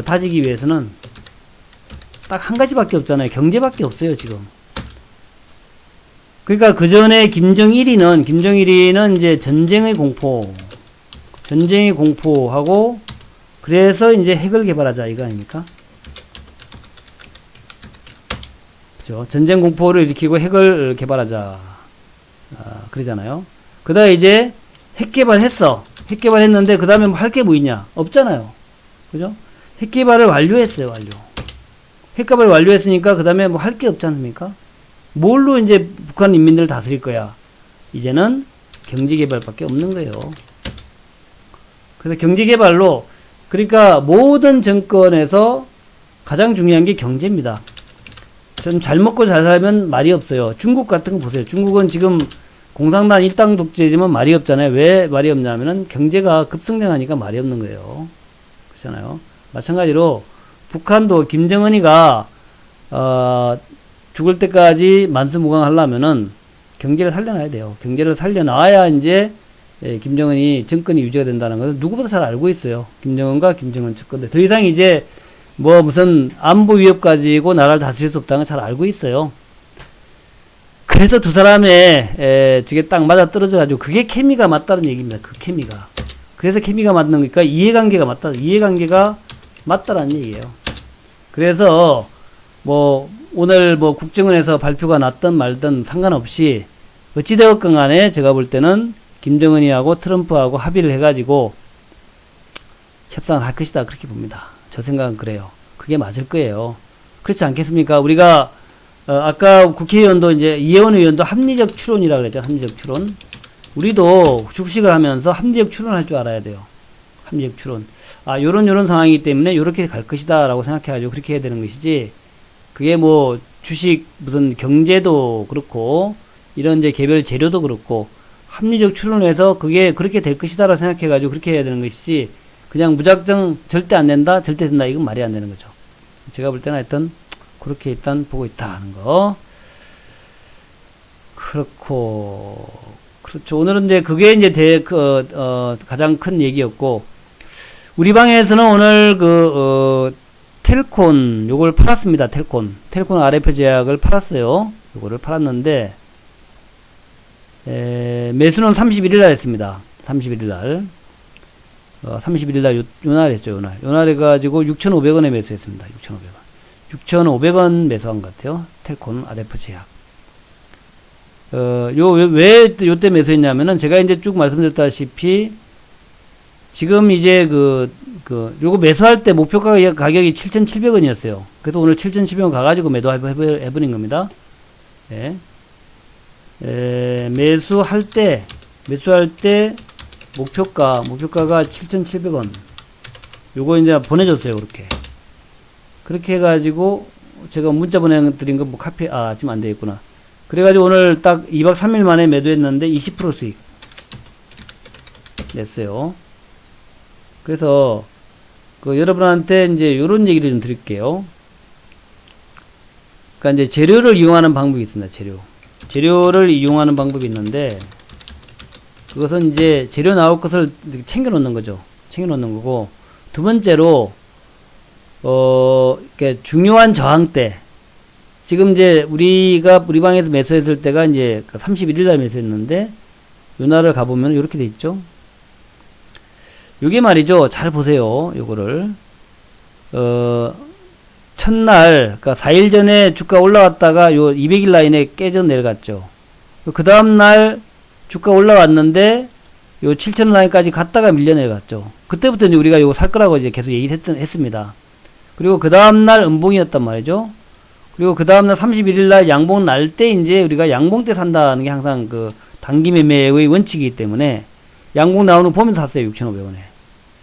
다지기 위해서는 딱 한 가지밖에 없잖아요. 경제밖에 없어요, 지금. 그러니까 그 전에 김정일이는 이제 전쟁의 공포하고, 그래서 이제 핵을 개발하자, 이거 아닙니까? 그죠? 전쟁 공포를 일으키고 핵을 개발하자. 그러잖아요. 그 다음에 이제 핵 개발했는데, 그 다음에 뭐 할 게 뭐 있냐? 없잖아요. 그죠? 핵 개발을 완료했어요, 핵 개발을 완료했으니까, 그 다음에 뭐 할 게 없지 않습니까? 뭘로 이제 북한 인민들을 다스릴 거야? 이제는 경제개발밖에 없는 거예요. 그래서 경제개발로, 그러니까 모든 정권에서 가장 중요한 게 경제입니다. 좀 잘 먹고 잘 살면 말이 없어요. 중국 같은 거 보세요. 중국은 지금 공산당 일당 독재지만 말이 없잖아요. 왜 말이 없냐면은 경제가 급성장하니까 말이 없는 거예요. 그렇잖아요. 마찬가지로 북한도 김정은이가 죽을 때까지 만수무강하려면은 경제를 살려놔야 돼요. 경제를 살려놔야 이제 김정은이 정권이 유지가 된다는 것을 누구보다 잘 알고 있어요. 김정은과 김정은 측근들. 더 이상 이제 뭐 무슨 안보 위협 가지고 나라를 다스릴 수 없다는 걸 잘 알고 있어요. 그래서 두 사람의 저게 딱 맞아 떨어져가지고 그게 케미가 맞다는 얘기입니다. 그 케미가. 그래서 케미가 맞는 거니까 이해관계가 맞다라는 얘기예요. 그래서 뭐 오늘 뭐 국정원에서 발표가 났든 말든 상관없이 어찌되었건 간에 제가 볼 때는 김정은이하고 트럼프하고 합의를 해가지고 협상을 할 것이다. 그렇게 봅니다. 저 생각은 그래요. 그게 맞을 거예요. 그렇지 않겠습니까? 우리가 아까 국회의원도 이제 이혜원 의원도 합리적 추론이라고 그랬죠. 합리적 추론. 우리도 주식을 하면서 합리적 추론할 줄 알아야 돼요. 합리적 추론. 요런 상황이기 때문에 요렇게 갈 것이다 라고 생각해가지고 그렇게 해야 되는 것이지, 그게 뭐 주식 무슨 경제도 그렇고 이런 이제 개별 재료도 그렇고 합리적 추론해서 그게 그렇게 될 것이다 라고 생각해가지고 그렇게 해야 되는 것이지, 그냥 무작정 절대 안 된다, 절대 된다, 이건 말이 안 되는 거죠. 제가 볼 때는 하여튼 그렇게 일단 보고 있다 하는 거. 그렇고, 그렇죠. 오늘은 이제 그게 이제 가장 큰 얘기였고, 우리 방에서는 오늘 텔콘, 요걸 팔았습니다. 텔콘 RF 제약을 팔았어요. 요거를 팔았는데, 매수는 31일 날 했습니다. 31일 날. 31일 날 요날 했죠, 요날 해가지고 6,500원에 매수했습니다. 6,500원 매수한 것 같아요. 텔콘 RF 제약. 왜 요때 매수했냐면은 제가 이제 쭉 말씀드렸다시피 지금 이제 요거 매수할 때 목표 가격이 7,700원이었어요. 그래서 오늘 7,700원 가가지고 매도해버린 겁니다. 예. 매수할 때 목표가가 7,700원. 요거 이제 보내줬어요, 그렇게 해가지고 제가 문자 보내드린 거 뭐 지금 안 되겠구나. 그래가지고 오늘 딱 2박 3일 만에 매도했는데 20% 수익 냈어요. 그래서 여러분한테 이제 요런 얘기를 좀 드릴게요. 그러니까 이제 재료를 이용하는 방법이 있습니다. 재료를 이용하는 방법이 있는데, 그것은 이제 재료 나올 것을 챙겨 놓는 거죠. 챙겨 놓는 거고, 두 번째로, 이렇게 중요한 저항대. 지금 이제 우리가 우리 방에서 매수했을 때가 이제 31일 날 매수했는데, 요 날을 가보면 이렇게 돼 있죠. 요게 말이죠. 잘 보세요. 요거를. 첫날, 그러니까 4일 전에 주가 올라왔다가 요 200일 라인에 깨져 내려갔죠. 그 다음날 주가 올라왔는데, 요 7,000원 라인까지 갔다가 밀려 내려갔죠. 그때부터 이제 우리가 요거 살 거라고 이제 계속 했습니다. 그리고 그 다음날 음봉이었단 말이죠. 그리고 그 다음날 31일날 양봉 날 때 이제 우리가 양봉 때 산다는 게 항상 그 단기 매매의 원칙이기 때문에 양봉 나오는 거 보면서 샀어요. 6,500원에.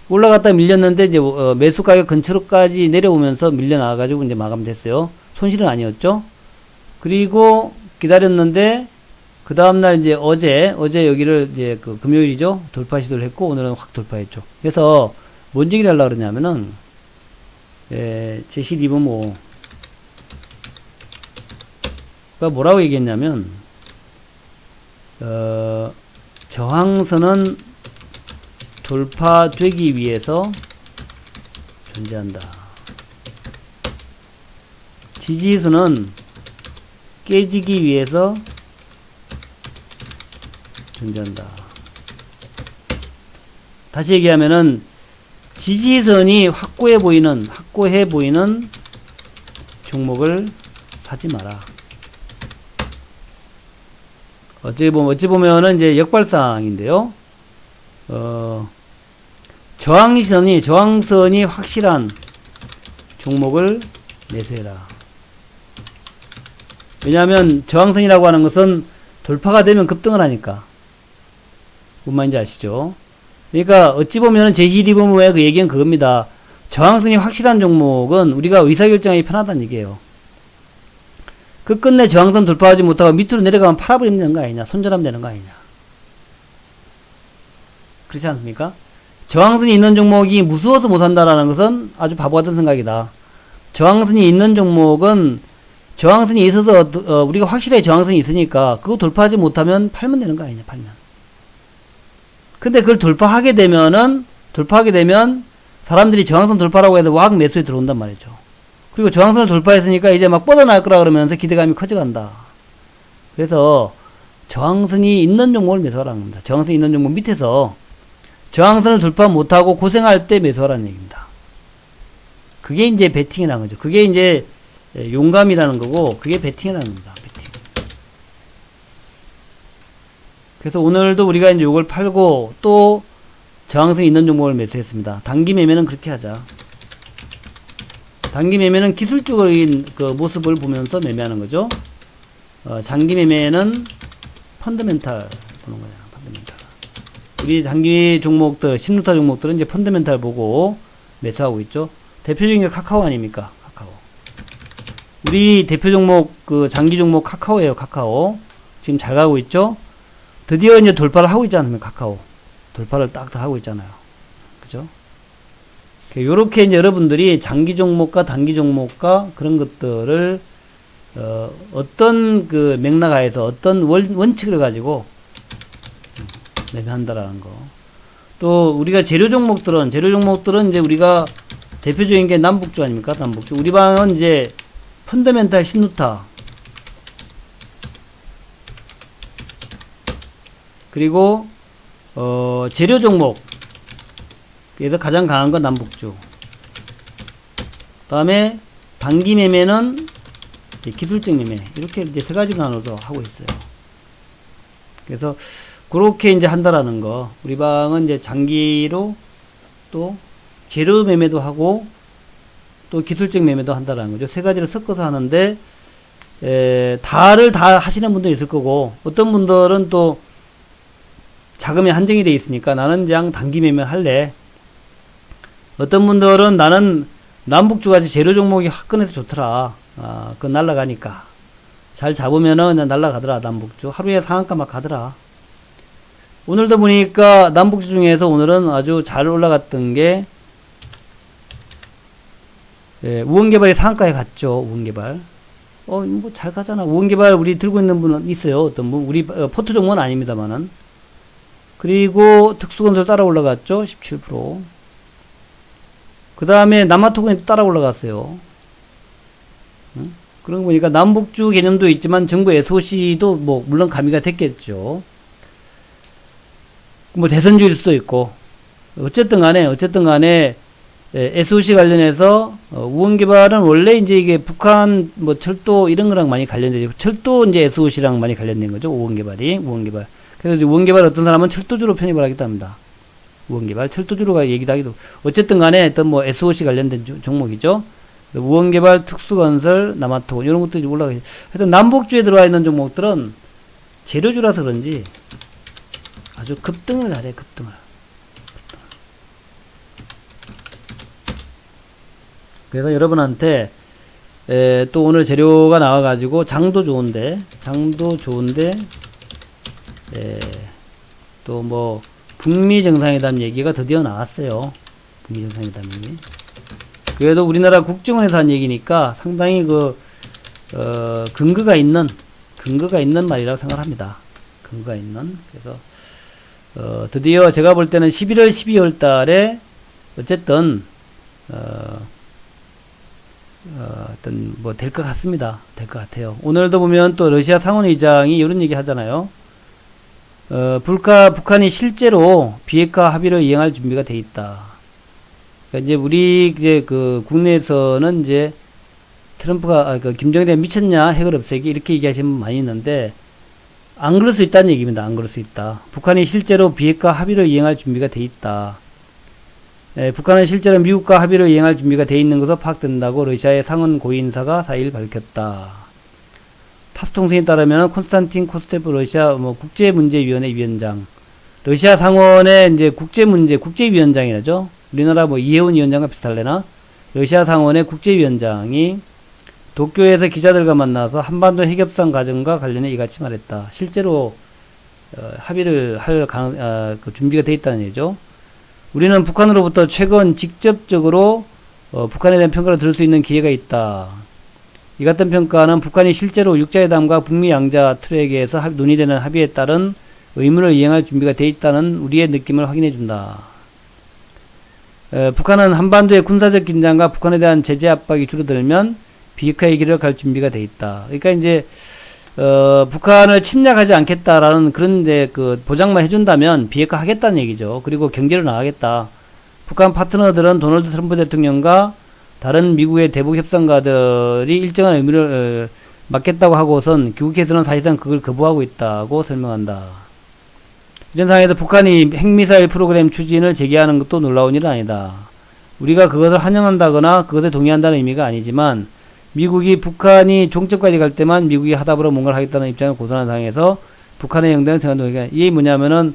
올라갔다 밀렸는데 이제 매수 가격 근처로까지 내려오면서 밀려 나와가지고 이제 마감됐어요. 손실은 아니었죠. 그리고 기다렸는데 그 다음날 이제 어제 여기를 이제 그 금요일이죠. 돌파 시도를 했고 오늘은 확 돌파했죠. 그래서 뭔 얘기를 하려고 그러냐면은 제시 리버모 가 뭐라고 얘기했냐면 저항선은 돌파되기 위해서 존재한다. 지지선은 깨지기 위해서 존재한다. 다시 얘기하면은 지지선이 확고해 보이는 종목을 사지 마라. 어찌 보면은 이제 역발상인데요. 저항선이 확실한 종목을 매수해라. 왜냐하면 저항선이라고 하는 것은 돌파가 되면 급등을 하니까. 뭔 말인지 아시죠? 그러니까 어찌 보면은 제시리버무의 그 얘기는 그겁니다. 저항선이 확실한 종목은 우리가 의사결정하기 편하다는 얘기예요. 끝내 저항선 돌파하지 못하고 밑으로 내려가면 팔아버리면 되는 거 아니냐. 손절하면 되는 거 아니냐. 그렇지 않습니까? 저항선이 있는 종목이 무서워서 못 산다라는 것은 아주 바보 같은 생각이다. 저항선이 있는 종목은 저항선이 있어서 우리가 확실하게 저항선이 있으니까 그거 돌파하지 못하면 팔면 되는 거 아니냐. 팔면. 근데 그걸 돌파하게 되면 사람들이 저항선 돌파라고 해서 왁 매수에 들어온단 말이죠. 그리고 저항선을 돌파했으니까 이제 막 뻗어날 거라 그러면서 기대감이 커져간다. 그래서 저항선이 있는 종목을 매수하라는 겁니다. 저항선이 있는 종목 밑에서 저항선을 돌파 못하고 고생할 때 매수하라는 얘기입니다. 그게 이제 베팅이라는 거죠. 그게 이제 용감이라는 거고, 그게 베팅이라는 겁니다. 베팅. 그래서 오늘도 우리가 이제 요걸 팔고 또 저항선이 있는 종목을 매수했습니다. 단기 매매는 그렇게 하자. 단기 매매는 기술적인 그 모습을 보면서 매매하는 거죠. 장기 매매는 펀더멘탈 보는 거잖아. 펀더멘탈. 우리 장기 종목들, 신루타 종목들은 이제 펀더멘탈 보고 매수하고 있죠. 대표적인 게 카카오 아닙니까? 카카오. 우리 대표 종목, 그 장기 종목 카카오예요. 카카오. 지금 잘 가고 있죠. 드디어 이제 돌파를 하고 있지 않습니까? 카카오. 돌파를 딱 하고 있잖아요. 그죠? 요렇게 이제 여러분들이 장기 종목과 단기 종목과 그런 것들을 어떤 그 맥락하에서 어떤 원칙을 가지고 매매한다라는 거. 또 우리가 재료 종목들은 이제 우리가 대표적인 게 남북주 아닙니까? 남북주. 우리 방은 이제 펀더멘탈 신루타, 그리고 재료 종목, 그래서 가장 강한 건 남북주. 다음에 단기 매매는 기술적 매매, 이렇게 이제 세 가지로 나눠서 하고 있어요. 그래서 그렇게 이제 한다라는 거. 우리 방은 이제 장기로 또 재료 매매도 하고 또 기술적 매매도 한다라는 거죠. 세 가지를 섞어서 하는데 다를 다 하시는 분도 있을 거고, 어떤 분들은 또 자금이 한정이 돼 있으니까 나는 그냥 단기 매매 할래. 어떤 분들은 나는 남북주 같이 재료 종목이 화끈해서 좋더라. 그건 날라가니까. 잘 잡으면은 그냥 날라가더라. 남북주. 하루에 상한가 막 가더라. 오늘도 보니까 남북주 중에서 오늘은 아주 잘 올라갔던 게, 우원개발이 상한가에 갔죠. 우원개발. 뭐 잘 가잖아. 우원개발 우리 들고 있는 분은 있어요. 어떤 분, 우리 포트 종목은 아닙니다만은. 그리고 특수건설 따라 올라갔죠. 17%. 그 다음에 남아토건이 따라 올라갔어요. 응? 그런 거 보니까 남북주 개념도 있지만 정부 SOC도 뭐 물론 가미가 됐겠죠. 뭐 대선주일 수도 있고 어쨌든 간에 SOC 관련해서 우원개발은 원래 이제 이게 북한 뭐 철도 이런 거랑 많이 관련되죠. 철도 이제 SOC랑 많이 관련된 거죠. 우원개발. 그래서 이제 우원개발 어떤 사람은 철도주로 편입을 하기도 합니다. 우원개발 철도주로가 얘기도 하기도. 어쨌든 간에 어떤 뭐 SOC 관련된 종목이죠. 우원개발, 특수건설, 남아토 이런 것들이 올라가죠. 하여튼 남북주에 들어와 있는 종목들은 재료주라서 그런지 아주 급등을 잘해. 급등을. 그래서 여러분한테 또 오늘 재료가 나와가지고 장도 좋은데 또 뭐 북미 정상회담 얘기가 드디어 나왔어요. 북미 정상회담 얘기. 그래도 우리나라 국정원에서 한 얘기니까 상당히 근거가 있는 말이라고 생각합니다. 근거가 있는. 그래서 드디어 제가 볼 때는 11월, 12월 달에 어쨌든 어떤 뭐 될 것 같습니다. 될 것 같아요. 오늘도 보면 또 러시아 상원의장이 이런 얘기 하잖아요. 북한이 실제로 비핵화 합의를 이행할 준비가 돼 있다. 그러니까 이제 우리 이제 국내에서는 이제 트럼프가 김정일이 미쳤냐 핵을 없애기 이렇게 얘기하시는 분 많이 있는데 안 그럴 수 있다는 얘기입니다. 안 그럴 수 있다. 북한이 실제로 비핵화 합의를 이행할 준비가 돼 있다. 북한은 실제로 미국과 합의를 이행할 준비가 돼 있는 것으로 파악된다고 러시아의 상원 고위인사가 4일 밝혔다. 타스 통신에 따르면 콘스탄틴 코스테프 러시아 국제문제위원회 위원장, 러시아 상원의 이제 국제위원장이라죠. 우리나라 뭐 이혜훈 위원장과 비슷할래나? 러시아 상원의 국제위원장이 도쿄에서 기자들과 만나서 한반도 핵협상 과정과 관련해 이같이 말했다. 실제로 합의를 할 준비가 돼 있다는 얘기죠. 우리는 북한으로부터 최근 직접적으로 북한에 대한 평가를 들을 수 있는 기회가 있다. 이 같은 평가는 북한이 실제로 육자회담과 북미 양자 트랙에서 논의되는 합의에 따른 의무를 이행할 준비가 돼 있다는 우리의 느낌을 확인해 준다. 북한은 한반도의 군사적 긴장과 북한에 대한 제재 압박이 줄어들면 비핵화의 길을 갈 준비가 돼 있다. 그러니까 이제 북한을 침략하지 않겠다라는 그런데 보장만 해준다면 비핵화 하겠다는 얘기죠. 그리고 경제로 나가겠다. 북한 파트너들은 도널드 트럼프 대통령과 다른 미국의 대북 협상가들이 일정한 의미를 맡겠다고 하고선 귀국해서는 사실상 그걸 거부하고 있다고 설명한다. 이런 상황에서 북한이 핵미사일 프로그램 추진을 재개하는 것도 놀라운 일은 아니다. 우리가 그것을 환영한다거나 그것에 동의한다는 의미가 아니지만 미국이 북한이 종점까지 갈 때만 미국이 하답으로 뭔가를 하겠다는 입장을 고수하는 상황에서 북한의 영대는 정한 동의가 이게 뭐냐면은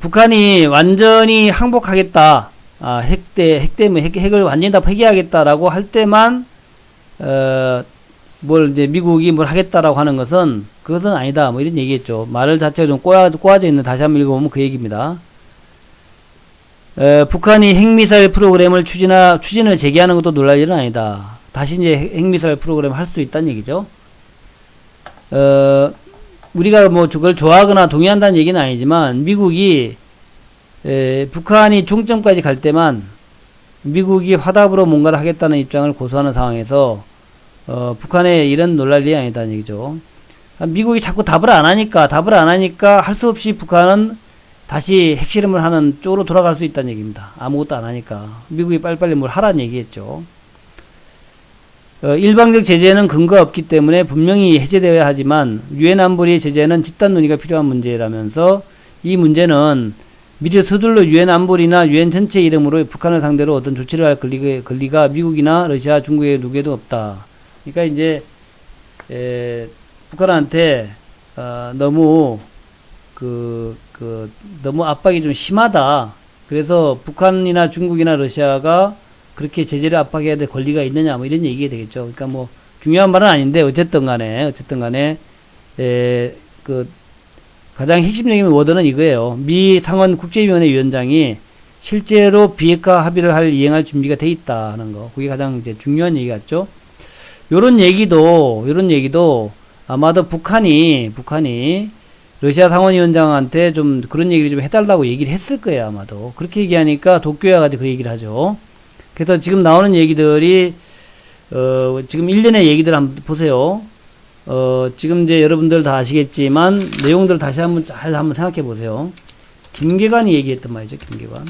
북한이 완전히 항복하겠다. 핵을 완전히 다 폐기하겠다라고 할 때만, 이제 미국이 뭘 하겠다라고 하는 그것은 아니다. 뭐 이런 얘기겠죠. 말을 자체가 좀 꼬아져 있는, 다시 한번 읽어보면 그 얘기입니다. 북한이 핵미사일 프로그램을 추진을 재개하는 것도 놀랄 일은 아니다. 다시 이제 핵미사일 프로그램을 할 수 있다는 얘기죠. 우리가 뭐 그걸 좋아하거나 동의한다는 얘기는 아니지만 미국이 북한이 종점까지 갈 때만 미국이 화답으로 뭔가를 하겠다는 입장을 고수하는 상황에서 북한의 이런 놀랄 일이 아니다는 얘기죠. 미국이 자꾸 답을 안 하니까 할 수 없이 북한은 다시 핵실험을 하는 쪽으로 돌아갈 수 있다는 얘기입니다. 아무것도 안 하니까 미국이 빨리빨리 뭘 하라는 얘기겠죠. 일방적 제재는 근거가 없기 때문에 분명히 해제되어야 하지만 유엔 안보리 제재는 집단 논의가 필요한 문제라면서 이 문제는 미리 서둘러 유엔 안보리나 유엔 전체 이름으로 북한을 상대로 어떤 조치를 할 권리가 미국이나 러시아, 중국에 누구에도 없다. 그러니까 이제 북한한테 너무 너무 압박이 좀 심하다. 그래서 북한이나 중국이나 러시아가 그렇게 제재를 압박해야 될 권리가 있느냐, 뭐 이런 얘기가 되겠죠. 그러니까 뭐 중요한 말은 아닌데 어쨌든 간에 가장 핵심적인 워드는 이거예요. 미 상원 국제위원회 위원장이 실제로 비핵화 합의를 이행할 준비가 돼 있다 하는 거. 그게 가장 이제 중요한 얘기 같죠. 요런 얘기도 아마도 북한이 러시아 상원위원장한테 좀 그런 얘기를 좀 해달라고 얘기를 했을 거예요, 아마도. 그렇게 얘기하니까 도쿄에 가지고 그 얘기를 하죠. 그래서 지금 나오는 얘기들이, 지금 일련의 얘기들 한번 보세요. 지금 이제 여러분들 다 아시겠지만, 내용들 다시 한번 한번 생각해 보세요. 김계관이 얘기했단 말이죠, 김계관.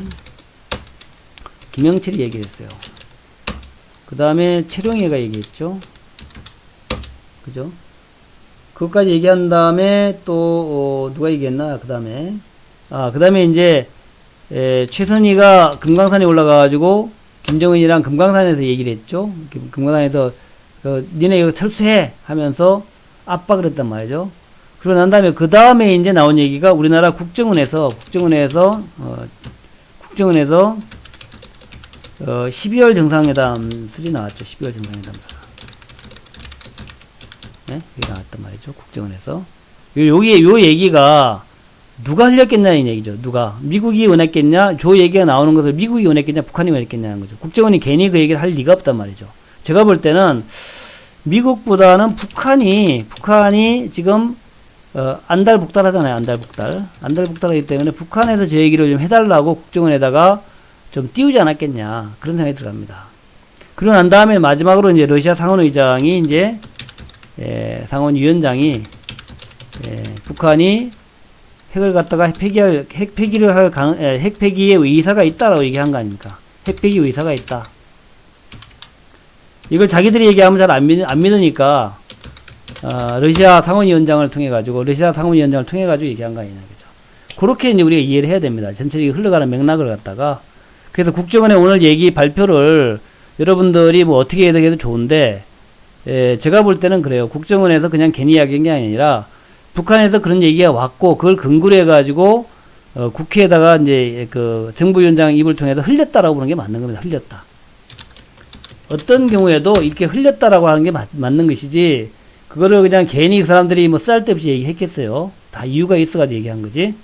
김영철이 얘기했어요. 그 다음에 최룡해가 얘기했죠. 그죠? 그것까지 얘기한 다음에 또 누가 얘기했나? 그 다음에 이제 최선희가 금강산에 올라가가지고 김정은이랑 금강산에서 얘기를 했죠. 금강산에서 니네 이거 철수해 하면서 압박을 했단 말이죠. 그러고 난 다음에 그 다음에 이제 나온 얘기가 우리나라 국정원에서 12월 정상회담 3 나왔죠. 12월 정상회담 3. 네? 이게 나왔단 말이죠. 국정원에서. 요 얘기가 누가 흘렸겠냐, 이 얘기죠. 누가. 미국이 원했겠냐? 저 얘기가 나오는 것을 미국이 원했겠냐? 북한이 원했겠냐는 거죠. 국정원이 괜히 그 얘기를 할 리가 없단 말이죠. 제가 볼 때는 미국보다는 북한이 지금, 안달복달 하잖아요. 안달복달하기 때문에 북한에서 저 얘기를 좀 해달라고 국정원에다가 좀 띄우지 않았겠냐. 그런 생각이 들어갑니다. 그러고 난 다음에 마지막으로 이제 러시아 상원의장이 이제 상원위원장이 북한이 핵을 갖다가 핵폐기를 할 핵폐기의 의사가 있다라고 얘기한 거 아닙니까? 핵폐기 의사가 있다. 이걸 자기들이 얘기하면 잘 안 믿으니까 러시아 상원위원장을 통해 가지고 얘기한 거 아니냐, 그죠? 그렇게 이제 우리가 이해를 해야 됩니다. 전체적인 흘러가는 맥락을 갖다가. 그래서 국정원의 오늘 얘기 발표를 여러분들이 뭐 어떻게 해석해도 좋은데, 제가 볼 때는 그래요. 국정원에서 그냥 괜히 이야기한 게 아니라 북한에서 그런 얘기가 왔고 그걸 근거로 해가지고 국회에다가 이제 그 정부위원장 입을 통해서 흘렸다라고 보는 게 맞는 겁니다. 흘렸다. 어떤 경우에도 이렇게 흘렸다라고 하는 게 맞는 것이지, 그거를 그냥 괜히 그 사람들이 뭐 쓸데없이 얘기했겠어요. 다 이유가 있어가지고 얘기한 거지.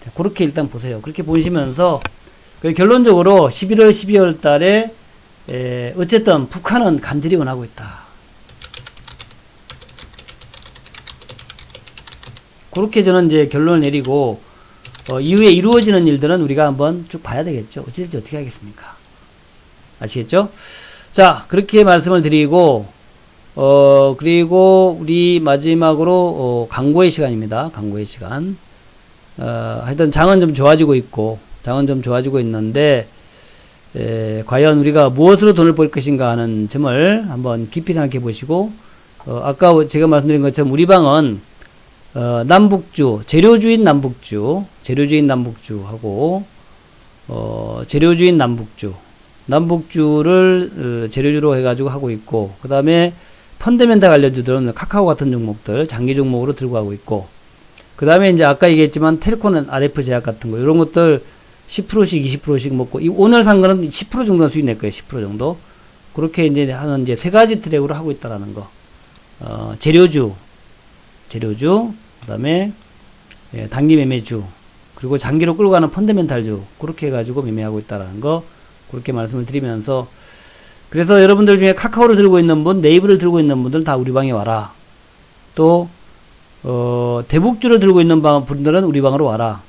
자, 그렇게 일단 보세요. 그렇게 보시면서 결론적으로 11월, 12월 달에 어쨌든 북한은 간절히 원하고 있다. 그렇게 저는 이제 결론을 내리고, 이후에 이루어지는 일들은 우리가 한번 쭉 봐야 되겠죠. 어찌될지 어떻게 하겠습니까? 아시겠죠? 자, 그렇게 말씀을 드리고, 그리고 우리 마지막으로, 광고의 시간입니다. 광고의 시간. 하여튼 장은 좀 좋아지고 있는데, 과연 우리가 무엇으로 돈을 벌 것인가 하는 점을 한번 깊이 생각해 보시고, 아까 제가 말씀드린 것처럼 우리 방은 재료주인 남북주하고, 남북주를 재료주로 해가지고 하고 있고, 그 다음에 펀더멘탈 알려주던 카카오 같은 종목들, 장기 종목으로 들고 가고 있고, 그 다음에 이제 아까 얘기했지만 텔코는 RF 제약 같은 거, 이런 것들 10%씩, 20%씩 먹고, 오늘 산 거는 10% 정도 수익 낼 거예요, 10% 정도. 그렇게 이제 하는 이제 세 가지 트랙으로 하고 있다라는 거. 재료주, 그 다음에 단기 매매주, 그리고 장기로 끌고 가는 펀더멘탈주, 그렇게 해가지고 매매하고 있다라는 거, 그렇게 말씀을 드리면서, 그래서 여러분들 중에 카카오를 들고 있는 분, 네이버를 들고 있는 분들 다 우리 방에 와라. 또 대북주를 들고 있는 분들은 우리 방으로 와라.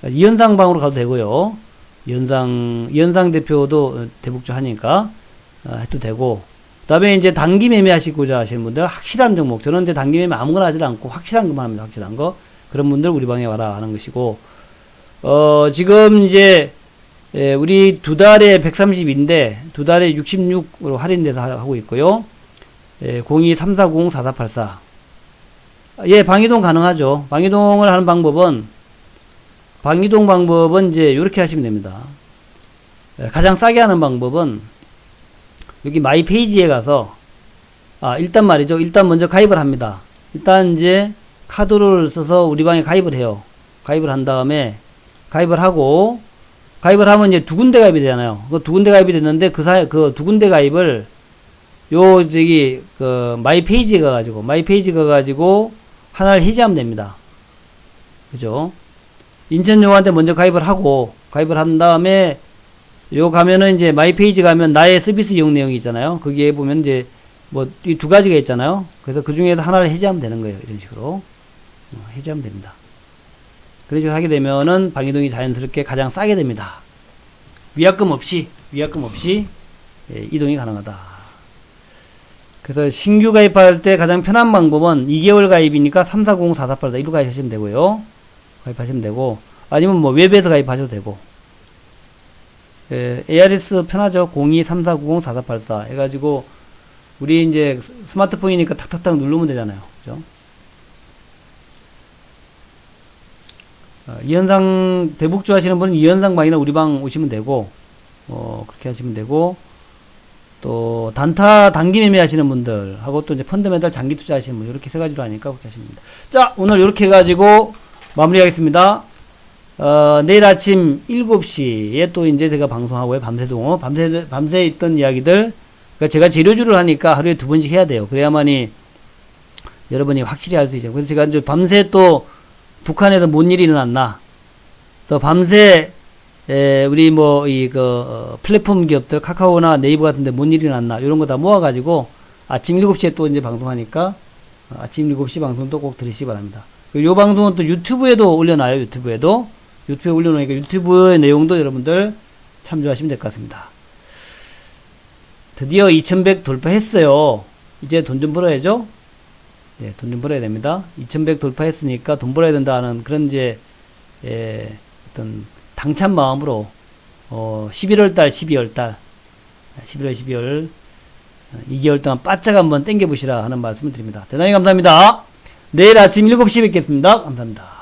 이현상 방으로 가도 되고요. 이현상 대표도 대북주 하니까 해도 되고, 그 다음에 이제 단기 매매 하시고자 하시는 분들, 확실한 종목, 저는 이제 단기 매매 아무거나 하지 않고 확실한 것만 합니다. 확실한 거. 그런 분들 우리 방에 와라 하는 것이고, 지금 이제 우리 두 달에 130인데 두 달에 66으로 할인돼서 하고 있고요. 02-340-4484. 예, 방이동 가능하죠. 방이동을 하는 방법은 이제 이렇게 하시면 됩니다. 가장 싸게 하는 방법은 여기 마이 페이지에 가서, 일단 말이죠. 일단 먼저 가입을 합니다. 일단 이제 카드를 써서 우리 방에 가입을 해요. 가입을 한 다음에 가입을 하면 이제 두 군데 가입이 되잖아요. 그 두 군데 가입이 됐는데 그 두 군데 가입을 마이 페이지에 가가지고 하나를 해지하면 됩니다. 그죠? 인천용한테 먼저 가입을 하고 가입을 한 다음에 요 가면은 이제 마이 페이지 가면 나의 서비스 이용 내용이 있잖아요. 거기에 보면 이제 뭐 이 두 가지가 있잖아요. 그래서 그 중에서 하나를 해제하면 되는 거예요. 이런 식으로 해제하면 됩니다. 그런 식으로 하게 되면은 방이동이 자연스럽게 가장 싸게 됩니다. 위약금 없이 예, 이동이 가능하다. 그래서 신규 가입할 때 가장 편한 방법은 2개월 가입이니까 3490-4484 이로 가입하시면 되고요. 가입하시면 되고, 아니면 뭐 웹에서 가입하셔도 되고, 예, ARS 편하죠. 02-3490-4484 해가지고 우리 이제 스마트폰이니까 탁탁탁 누르면 되잖아요. 그죠? 이현상 대북주 하시는 분은 이현상 방이나 우리 방 오시면 되고, 그렇게 하시면 되고, 또 단타 단기 매매 하시는 분들 하고 또 이제 펀드멘탈 장기 투자 하시는 분들 이렇게 세 가지로 하니까 그렇게 하시면 됩니다. 자, 오늘 이렇게 해가지고 마무리하겠습니다. 내일 아침 7시에 또 이제 제가 방송하고요. 밤새동안 밤새 있던 이야기들, 그러니까 제가 재료주를 하니까 하루에 2번씩 해야 돼요. 그래야만이 여러분이 확실히 알 수 있죠. 그래서 제가 이제 밤새 또 북한에서 뭔 일이 일어났나, 또 밤새 우리 뭐 플랫폼 기업들 카카오나 네이버 같은데 뭔 일이 일어났나 이런 거 다 모아가지고 아침 7시에 또 이제 방송하니까 아침 7시 방송도 꼭 들으시기 바랍니다. 이 방송은 또 유튜브에도 올려놔요. 유튜브에 올려놓으니까 유튜브의 내용도 여러분들 참조하시면 될 것 같습니다. 드디어 2100 돌파했어요. 이제 돈 좀 벌어야죠. 네, 돈 좀 벌어야 됩니다. 2100 돌파했으니까 돈 벌어야 된다는 그런 이제 어떤 당찬 마음으로 11월달 12월 2개월 동안 바짝 한번 땡겨보시라 하는 말씀을 드립니다. 대단히 감사합니다. 내일 아침 7시에 뵙겠습니다. 감사합니다.